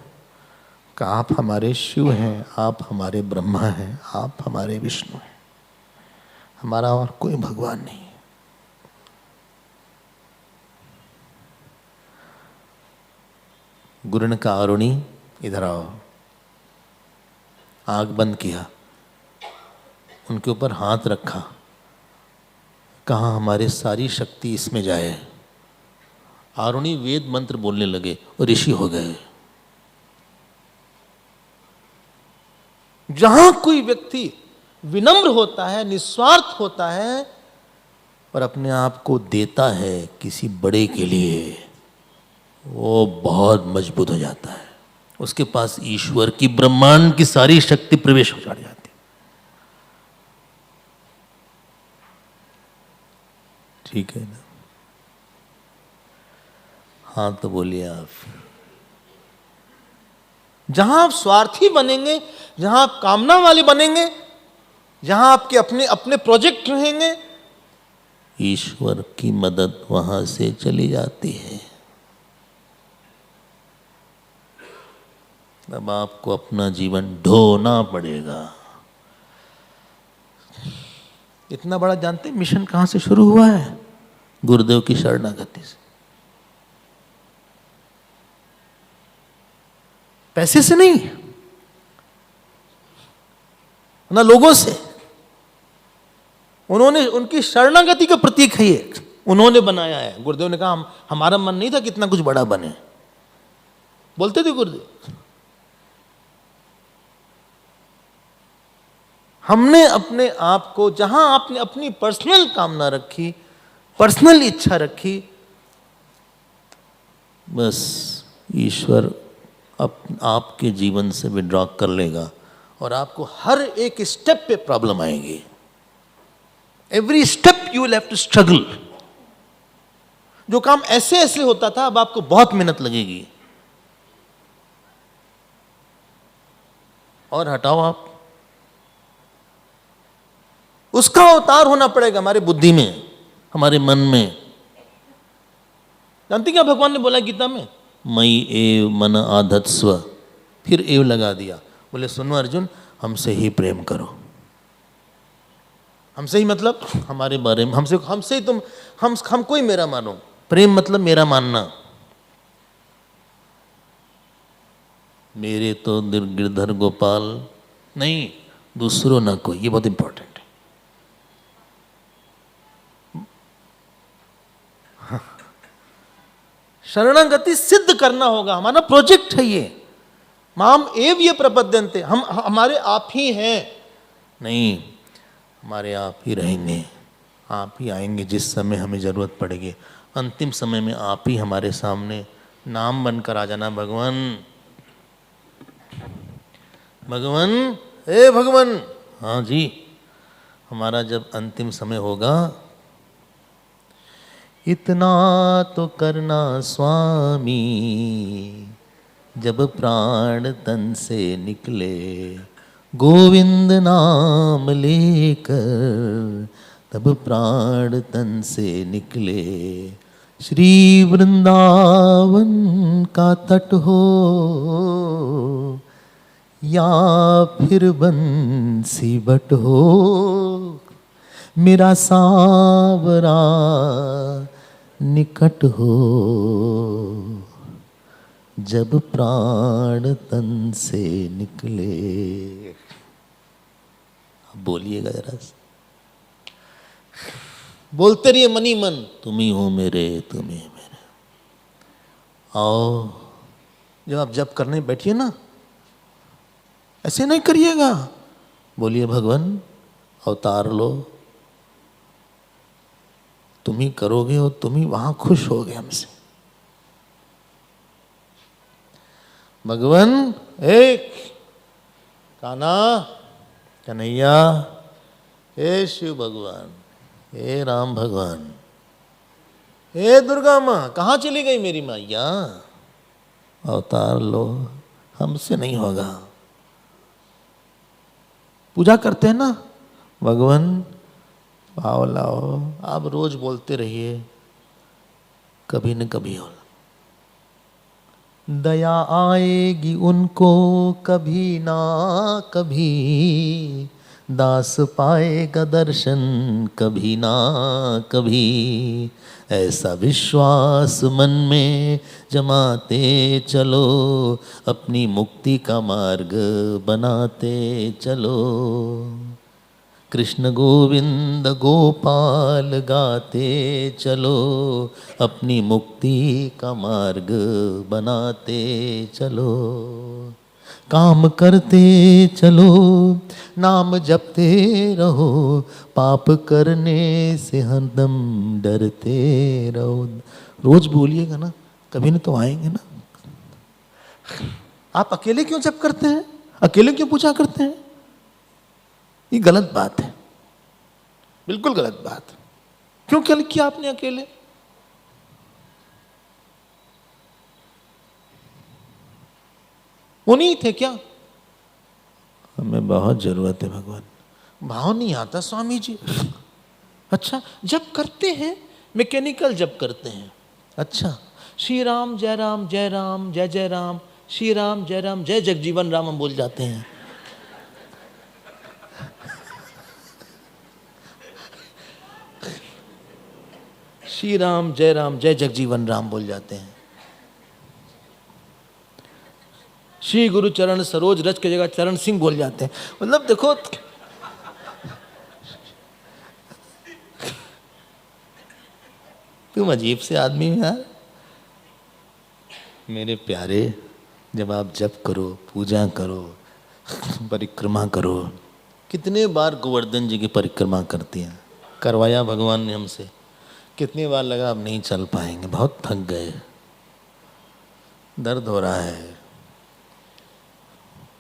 कहा आप हमारे शिव हैं, आप हमारे ब्रह्मा हैं, आप हमारे विष्णु हैं, हमारा और कोई भगवान नहीं है। गुरु ने कहा अरुणी इधर आओ। आंख बंद किया, उनके ऊपर हाथ रखा, कहा हमारी सारी शक्ति इसमें जाए। आरुणी वेद मंत्र बोलने लगे और ऋषि हो गए। जहां कोई व्यक्ति विनम्र होता है, निस्वार्थ होता है और अपने आप को देता है किसी बड़े के लिए, वो बहुत मजबूत हो जाता है। उसके पास ईश्वर की, ब्रह्मांड की सारी शक्ति प्रवेश हो जाती है। ठीक है ना? हाँ तो बोलिए आप। जहां आप स्वार्थी बनेंगे, जहां आप कामना वाले बनेंगे, जहां आपके अपने अपने प्रोजेक्ट रहेंगे, ईश्वर की मदद वहां से चली जाती है। अब आपको अपना जीवन ढोना पड़ेगा। इतना बड़ा जानते हैं मिशन कहां से शुरू हुआ है? गुरुदेव की शरणागति से। पैसे से नहीं, ना लोगों से। उन्होंने, उनकी शरणागति का प्रतीक है ये, उन्होंने बनाया है। गुरुदेव ने कहा हमारा मन नहीं था कितना कुछ बड़ा बने, बोलते थे गुरुदेव। हमने अपने आप को, जहां आपने अपनी पर्सनल कामना रखी, पर्सनल इच्छा रखी, बस ईश्वर आपके जीवन से विड्रॉ कर लेगा और आपको हर एक स्टेप पे प्रॉब्लम आएगी। Every step you will have to struggle. जो काम ऐसे ऐसे होता था, अब आपको बहुत मेहनत लगेगी। और हटाओ आप, उसका अवतार होना पड़ेगा हमारे बुद्धि में, हमारे मन में। जानती क्या भगवान ने बोला गीता में? मई एव मन आधत्स्व, फिर एव लगा दिया। बोले सुनो अर्जुन, हमसे ही प्रेम करो। हमसे ही मतलब हमारे बारे में, हमसे ही तुम, हमको ही मेरा मानो। प्रेम मतलब मेरा मानना। मेरे तो गिरधर गोपाल नहीं, दूसरों ना कोई। ये बहुत इंपॉर्टेंट है। शरणागति सिद्ध करना होगा, हमारा प्रोजेक्ट है ये। माम एव ये प्रपद्यन्ते, हम हमारे आप ही हैं। नहीं, हमारे आप ही रहेंगे, आप ही आएंगे जिस समय हमें जरूरत पड़ेगी। अंतिम समय में आप ही हमारे सामने नाम बनकर आ जाना। भगवान, भगवान, हे भगवान। हाँ जी, हमारा जब अंतिम समय होगा, इतना तो करना स्वामी, जब प्राण तन से निकले, गोविंद नाम लेकर, तब प्राण तन से निकले। श्री वृंदावन का तट हो या फिर बंसी बट हो, मेरा सांवरा निकट हो, जब प्राण तन से निकले। अब बोलिएगा जरा, बोलते रहिए मनी मन, तुम ही हो मेरे, तुम ही मेरे। आओ, जब आप जप करने बैठिए ना, ऐसे नहीं करिएगा। बोलिए भगवान अवतार लो, तुम ही करोगे और तुम ही वहां खुश होगे हमसे। भगवान एक, कान्हा, कन्हैया, हे शिव भगवान, हे राम भगवान, हे दुर्गा माँ, कहाँ चली गई मेरी मैया? अवतार लो, हमसे नहीं होगा। पूजा करते हैं ना, भगवान भाव लाओ, आप रोज बोलते रहिए, कभी न कभी हो। दया आएगी उनको कभी ना कभी, दास पाएगा दर्शन कभी ना कभी, ऐसा विश्वास मन में जमाते चलो, अपनी मुक्ति का मार्ग बनाते चलो। कृष्ण गोविंद गोपाल गाते चलो, अपनी मुक्ति का मार्ग बनाते चलो। काम करते चलो, नाम जपते रहो, पाप करने से हरदम डरते रहो। रोज बोलिएगा ना, कभी न तो आएंगे ना। आप अकेले क्यों जप करते हैं, अकेले क्यों पूजा करते हैं? ये गलत बात है, बिल्कुल गलत बात। क्यों क्या किया आपने अकेले? वो नहीं थे क्या? हमें बहुत जरूरत है भगवान। भाव नहीं आता स्वामी जी। अच्छा, जब करते हैं मैकेनिकल जब करते हैं। अच्छा, श्री राम जय राम जय राम जय जय राम, श्री राम जय राम जय जगजीवन राम हम बोल जाते हैं। श्री राम जय जगजीवन राम बोल जाते हैं। श्री गुरु चरण सरोज रज की जगह चरण सिंह बोल जाते हैं। मतलब देखो, तुम अजीब से आदमी हो यार। मेरे प्यारे, जब आप जप करो, पूजा करो, परिक्रमा करो, कितने बार गोवर्धन जी की परिक्रमा करती हैं, करवाया भगवान ने हमसे। कितनी बार लगा अब नहीं चल पाएंगे, बहुत थक गए, दर्द हो रहा है,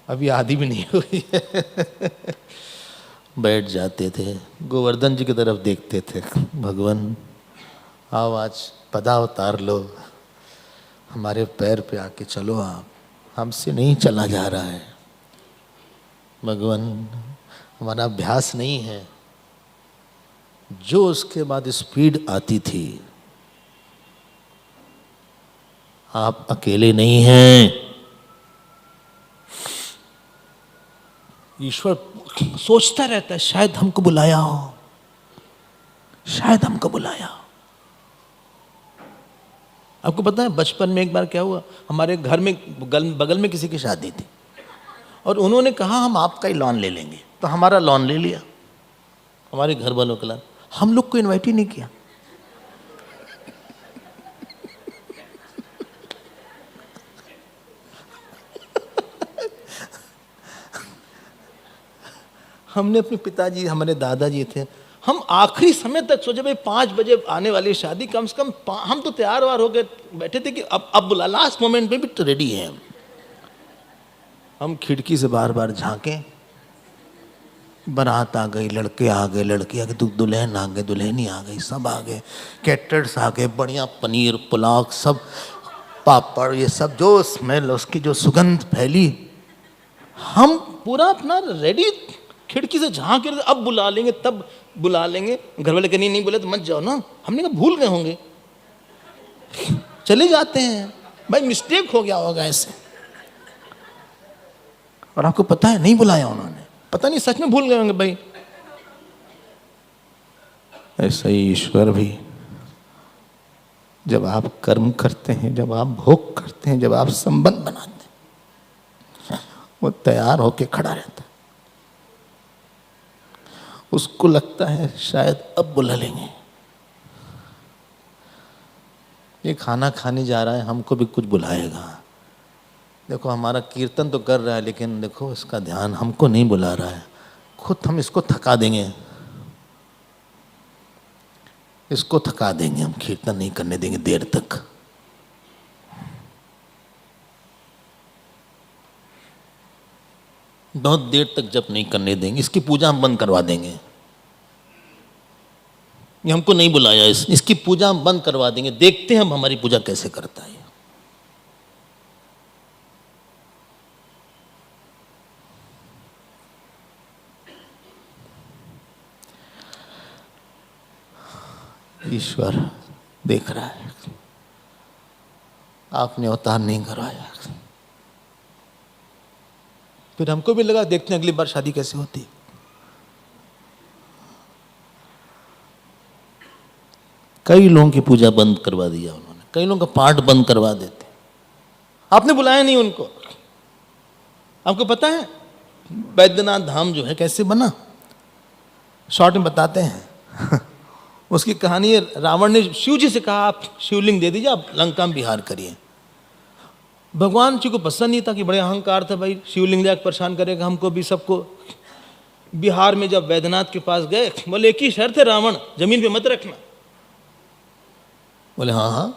अभी आधी भी नहीं हुई है। बैठ जाते थे, गोवर्धन जी की तरफ देखते थे, भगवान आओ आज पदा उतार लो, हमारे पैर पे आके चलो, आप हमसे नहीं चला जा रहा है भगवान, हमारा अभ्यास नहीं है। जो उसके बाद स्पीड आती थी, आप अकेले नहीं हैं। ईश्वर सोचता रहता है शायद हमको बुलाया हो, शायद हमको बुलाया हो। आपको पता है बचपन में एक बार क्या हुआ, हमारे घर में बगल में किसी की शादी थी और उन्होंने कहा हम आपका ही लॉन ले लेंगे, तो हमारा लॉन ले लिया, हमारे घर वालों का लॉन। हम लोग को इनवाइट ही नहीं किया। हमने अपने पिताजी, हमारे दादाजी थे, हम आखिरी समय तक सोचे भाई 5 बजे आने वाली शादी, कम से कम हम तो तैयार वार होकर बैठे थे कि अब बुला, लास्ट मोमेंट पे भी तो रेडी हैं हम। खिड़की से बार बार झांके, बारात आ गई, लड़के आ गए, लड़की आ गई, दुल्हन आ गए, दुल्हनी आ गई, सब आ गए, कैटर्स आ गए, बढ़िया पनीर पुलाव सब, पापड़, ये सब जो स्मेल, उसकी जो सुगंध फैली, हम पूरा अपना रेडी, खिड़की से झांक के अब बुला लेंगे, तब बुला लेंगे। घर वाले कहने नहीं बोले तो मत जाओ ना, हमने कहा भूल गए होंगे, चले जाते हैं भाई, मिस्टेक हो गया होगा ऐसे। और आपको पता है नहीं बुलाया उन्होंने, पता नहीं सच में भूल गए होंगे भाई। ऐसा ही ईश्वर भी, जब आप कर्म करते हैं, जब आप भोग करते हैं, जब आप संबंध बनाते हैं, वो तैयार होके खड़ा रहता है। उसको लगता है शायद अब बुला लेंगे। ये खाना खाने जा रहा है, हमको भी कुछ बुलाएगा। देखो हमारा कीर्तन तो कर रहा है, लेकिन देखो इसका ध्यान हमको नहीं बुला रहा है। खुद हम इसको थका देंगे, इसको थका देंगे, हम कीर्तन नहीं करने देंगे देर तक। बहुत देर तक जप नहीं करने देंगे, इसकी पूजा हम बंद करवा देंगे। ये हमको नहीं बुलाया, इसकी पूजा हम बंद करवा देंगे, देखते हैं हम हमारी पूजा कैसे करता है। ईश्वर देख रहा है, आपने अवतार नहीं करवाया। फिर हमको भी लगा देखते हैं अगली बार शादी कैसे होती। कई लोगों की पूजा बंद करवा दिया उन्होंने, कई लोगों का पाठ बंद करवा देते। आपने बुलाया नहीं उनको। आपको पता है बैद्यनाथ धाम जो है कैसे बना? शॉर्ट में बताते हैं। उसकी कहानी है, रावण ने शिव जी से कहा आप शिवलिंग दे दीजिए, आप लंका में विहार करिए। भगवान जी को पसंद नहीं था, कि बड़े अहंकार था भाई, शिवलिंग जाकर परेशान करेगा हमको भी सबको। बिहार में जब वैद्यनाथ के पास गए, बोले एक ही शर्त है रावण, जमीन पे मत रखना। बोले हाँ हाँ।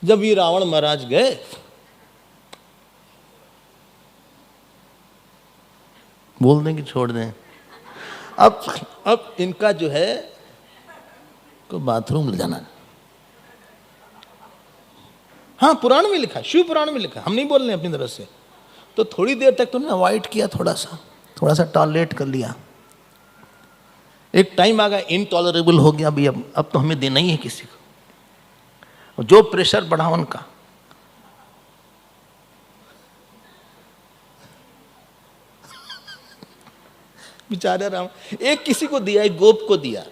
जब ये रावण महाराज गए, बोल दें कि छोड़ दें। अब इनका जो है को बाथरूम ले जाना। हाँ पुराण में लिखा, शिव पुराण में लिखा, हम नहीं बोल रहे अपनी तरफ से। तो थोड़ी देर तक तुमने अवॉइड किया, थोड़ा सा टॉलरेट कर लिया। एक टाइम आ गया इनटॉलरेबल हो गया भाई, अब तो हमें देना ही है किसी को। जो प्रेशर बढ़ा उनका। बेचारा राम, एक किसी को दिया, एक गोप को दिया।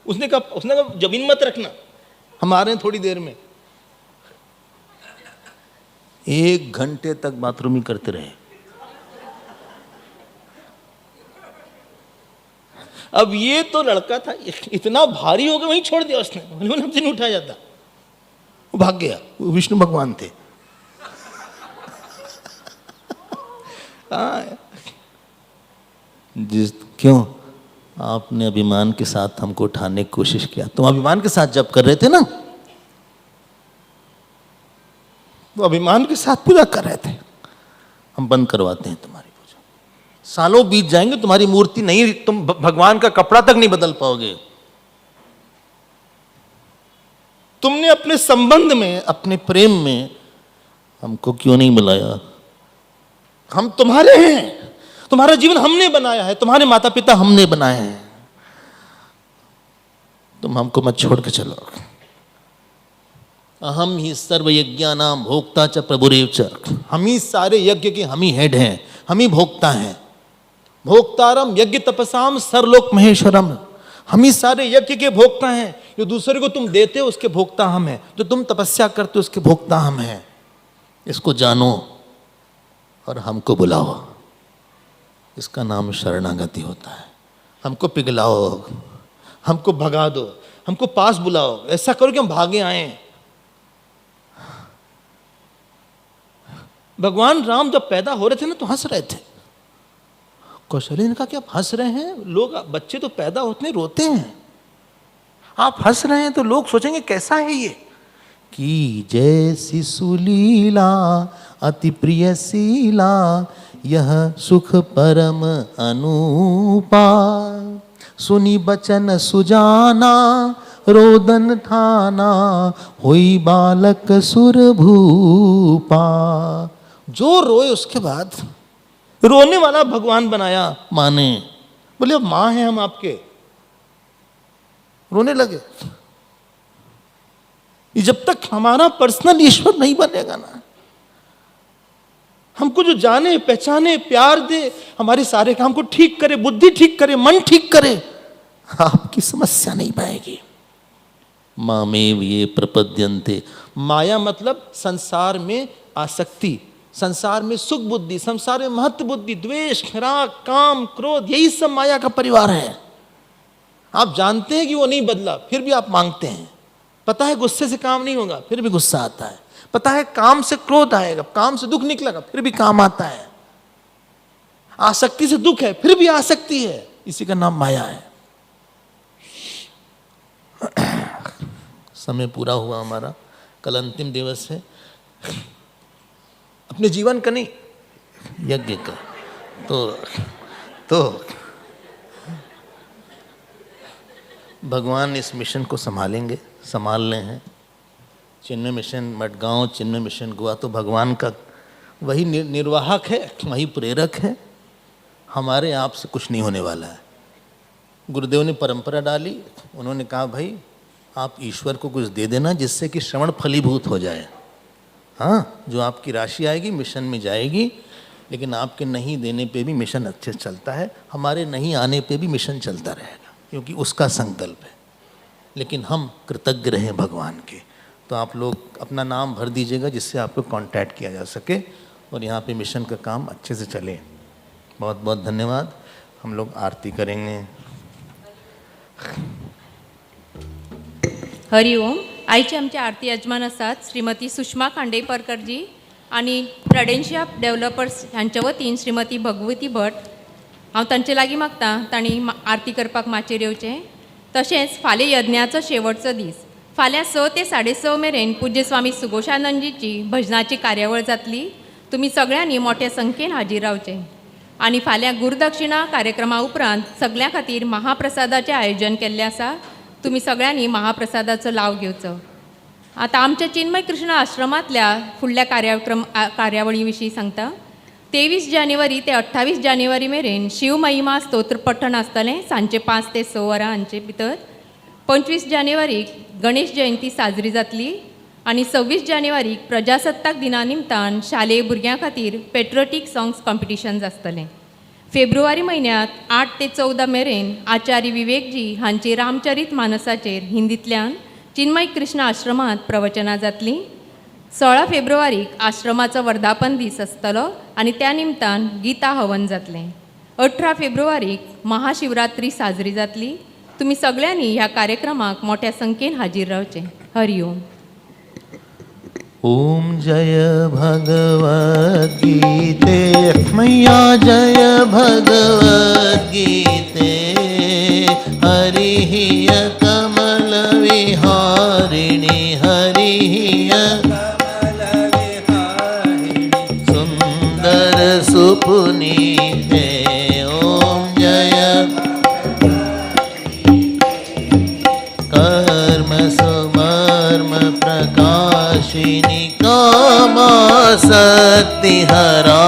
उसने कहा जमीन मत रखना, हम आ रहे हैं थोड़ी देर में। 1 घंटे तक बाथरूम ही करते रहे। अब ये तो लड़का था, इतना भारी हो गया, वहीं छोड़ दिया उसने, हमसे नहीं उठाया जाता। वो भाग गया, वो विष्णु भगवान थे। क्यों? आपने अभिमान के साथ हमको उठाने की कोशिश किया। तुम अभिमान के साथ जब कर रहे थे ना, वो अभिमान के साथ पूजा कर रहे थे। हम बंद करवाते हैं तुम्हारी पूजा। सालों बीत जाएंगे, तुम्हारी मूर्ति नहीं, तुम भगवान का कपड़ा तक नहीं बदल पाओगे। तुमने अपने संबंध में, अपने प्रेम में हमको क्यों नहीं बुलाया? हम तुम्हारे हैं, तुम्हारा जीवन हमने बनाया है, तुम्हारे माता पिता हमने बनाए हैं। तुम हमको मत छोड़ के चलो। अहम ही सर्व यज्ञानाम भोक्ता च प्रभुरेव च। हम ही सारे यज्ञ के हम ही हेड हैं, हम ही भोक्ता हैं। भोक्तारम यज्ञ तपसाम सरलोक महेश्वरम। हम ही सारे यज्ञ के भोक्ता हैं। जो दूसरे को तुम देते हो उसके भोक्ता हम हैं, जो तुम तपस्या करते हो उसके भोक्ता हम हैं। इसको जानो और हमको बुलाओ। इसका नाम शरणागति होता है। हमको पिघलाओ, हमको भगा दो, हमको पास बुलाओ। ऐसा करो कि हम भागे आए। भगवान राम जब पैदा हो रहे थे ना, तो हंस रहे थे। कौशल्य ने कहा कि आप हंस रहे हैं? लोग, बच्चे तो पैदा होते हैं रोते हैं, आप हंस रहे हैं तो लोग सोचेंगे कैसा है ये। कि जैसी सुलीला अति प्रिय शीला, यह सुख परम अनुपा। सुनी बचन सुजाना, रोदन ठाना, होई बालक सुर भूपा। जो रोए उसके बाद रोने वाला भगवान बनाया माँ ने। बोले अब माँ हैं हम आपके, रोने लगे। जब तक हमारा पर्सनल ईश्वर नहीं बनेगा ना, हमको जो जाने पहचाने प्यार दे, हमारे सारे काम को ठीक करे, बुद्धि ठीक करे, मन ठीक करे, आपकी समस्या नहीं पाएगी। मामेव ये प्रपद्यन्ते। माया मतलब संसार में आसक्ति, संसार में सुख बुद्धि, संसार में महत्व बुद्धि, द्वेष, राग, काम, क्रोध, यही सब माया का परिवार है। आप जानते हैं कि वो नहीं बदला, फिर भी आप मांगते हैं। पता है गुस्से से काम नहीं होगा, फिर भी गुस्सा आता है। पता है काम से क्रोध आएगा, काम से दुख निकलेगा, फिर भी काम आता है। आसक्ति से दुख है, फिर भी आसक्ति है। इसी का नाम माया है। समय पूरा हुआ हमारा, कल अंतिम दिवस है। अपने जीवन का नहीं, यज्ञ का। तो भगवान इस मिशन को संभालेंगे, संभाल रहे हैं। चिन्मय मिशन मडगांव, चिन्मय मिशन गोवा, तो भगवान का वही निर्वाहक है, वही प्रेरक है। हमारे आप से कुछ नहीं होने वाला है। गुरुदेव ने परंपरा डाली, उन्होंने कहा भाई आप ईश्वर को कुछ दे देना जिससे कि श्रवण फलीभूत हो जाए। हाँ, जो आपकी राशि आएगी मिशन में जाएगी, लेकिन आपके नहीं देने पे भी मिशन अच्छे से चलता है, हमारे नहीं आने पे भी मिशन चलता रहेगा, क्योंकि उसका संकल्प है। लेकिन हम कृतज्ञ रहें भगवान के। तो आप लोग अपना नाम भर दीजिएगा जिससे आपको कांटेक्ट किया जा सके और यहाँ पे मिशन का काम अच्छे से चले। बहुत बहुत धन्यवाद। हम लोग आरती करेंगे। हरिओम। आईची आमची आरती यजमान आसात श्रीमती सुषमा खांडेपरकरजी आणि प्रेडेन्शिया डेव्हलपर्स हांच्या वतीन श्रीमती भगवती भट। हांव तांचे लागीं मागता तांणी आरती करपाक माचयेर येवचें। तशेंच फाल्यां यज्ञाचो शेवटचो दीस, फाल्यां 6 ते 6:30 मेरेन पूज्य स्वामी सुगोशानंदजीची भजनाची कार्यावळ जातली। तुमी सगळ्यांनी मोठ्या संख्येन हाजीर रावचें। आनी फाल्यां गुरुदक्षिणा कार्यक्रमा उपरांत सगळ्यां खातीर महाप्रसादाचें आयोजन केल्लें आसा। तुमी सगळ्यांनी महाप्रसादाचो लाव घेवचो। आतां आमच्या चिन्मय कृष्ण आश्रमांतल्या फुडल्या कार्यावळी विशीं सांगता। 23 जानेवारी ते 28 जानेवारी मेरेन शिव महिमा स्तोत्र पठण आसतलें सांजे 5 ते 6 वरां हांचे भितर। 25 जानेवारीक गणेश जयंती साजरी जातली आनी 26 जानेवारीक प्रजासत्ताक दिना निमतान शालेय भुरग्यां खातीर पेट्रोटीक सॉंग्स कॉम्पिटिशन्स आसतलें। फेब्रुवारी म्हयन्यांत 8 ते 14 मेरेन आचार्य विवेकजी हांची रामचरित मानसाचेर हिंदींतल्यान चिन्मय कृष्ण आश्रमांत प्रवचनां जातलीं। 16 फेब्रुवारीक आश्रमाचो वर्धापन दीस आसतलो आनी त्या निमतान गीता हवन जातलें। 18 फेब्रुवारीक महाशिवरात्री साजरी जातली। तुमी सगळ्यांनी ह्या कार्यक्रमाक मोठ्या संख्येन हाजीर रावचें। हरिओम। ओम जय भगवद गीते मैया जय भगवद गीते। हरि कमल विहारिणी हरि सुंदर सुपुनीते। ओम जय कर्म सुमर्म प्रकाशिनी कामा शक्ति हरा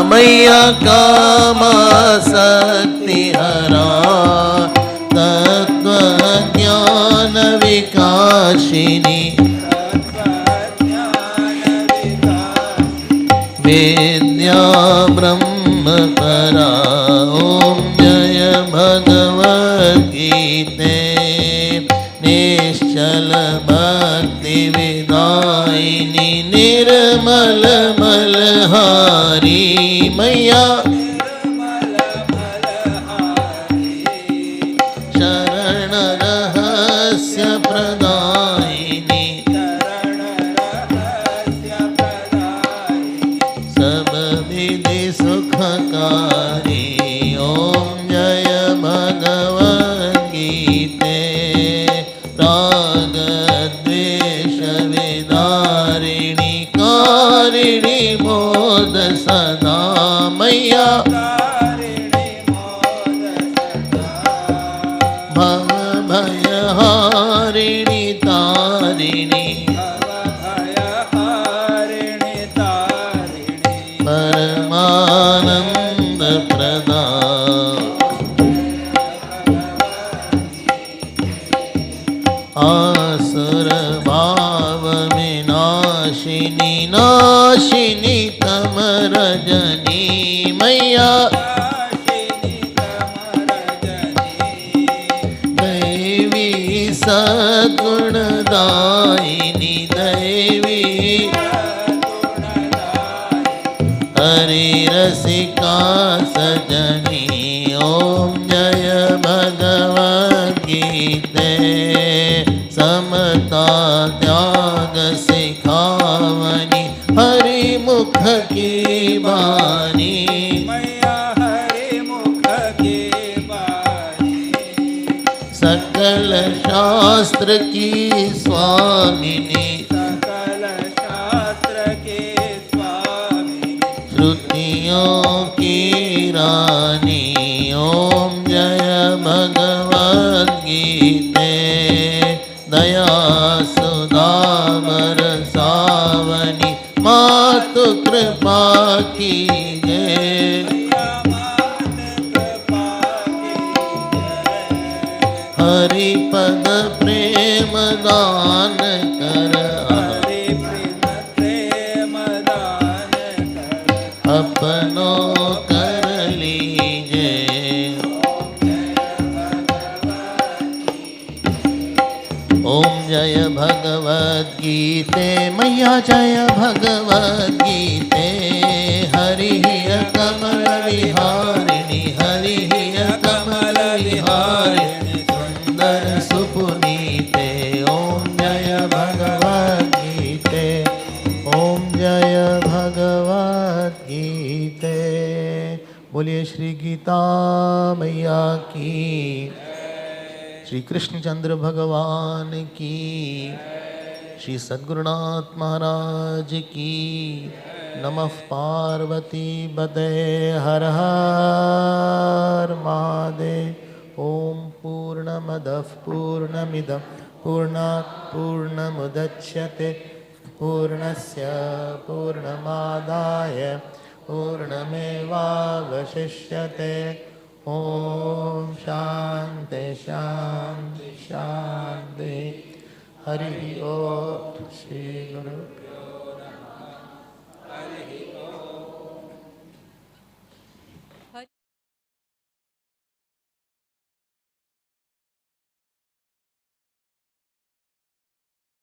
मैया कामा शक्ति हरा। तत्व ज्ञान विकासिनी विद्या ब्रह्म परा। ओम जय भगवद गीते। निश्चल भक्ति विदायिनी निर्मल मलहारी मैया शरण रहस्य प्रदायिनी सब विधि सुखकारी। ओम जय भगवद गीते। राग द्वेष विदारिणी कारिणी मोद सदा मैया भव भय हारिणी तारिणी परमानंद प्रदा। आसुर भाव विनाशिनी नाशिनी तम रजनी मैया दैवी सगुणदायिनी दैवी हरि रसिका सजनी। ओम जय भगवद गीते। समता त्याग सिखावनी हरि मुख की बानी मैया हरि मुख की बानी। सकल शास्त्र की स्वामिनी सकल शास्त्र के स्वामी। श्रुतियों की रानी। ओम जय भगवद गीते। दया सुदामर सावनी मातु कृपा कीजिए। हरि पद प्रेम दान कर, हरि प्रेम दान कर, अपनो कर लीजे। ओम जय भगवद गीते मैया जय भगवद गीते। हरि हिय कमल विहारिणी, हरि हिय कमल विहारिणी, सुंदर सुपुनीते। ओम जय भगवद गीते, ओम जय भगवद गीते। बोलिए श्री गीता मैया की, श्री कृष्णचंद्र भगवान की, श्री सद्गुरुनाथ महाराज की। नमः पार्वती बदे हर हर महादेव। ओम पूर्णमदः पूर्णमिदं पूर्णात् पूर्णमुदच्यते, पूर्णस्य पूर्णमादाय पूर्णमेवावशिष्यते। ओम शांति शांति शांति। हरि ओम। श्री गुरु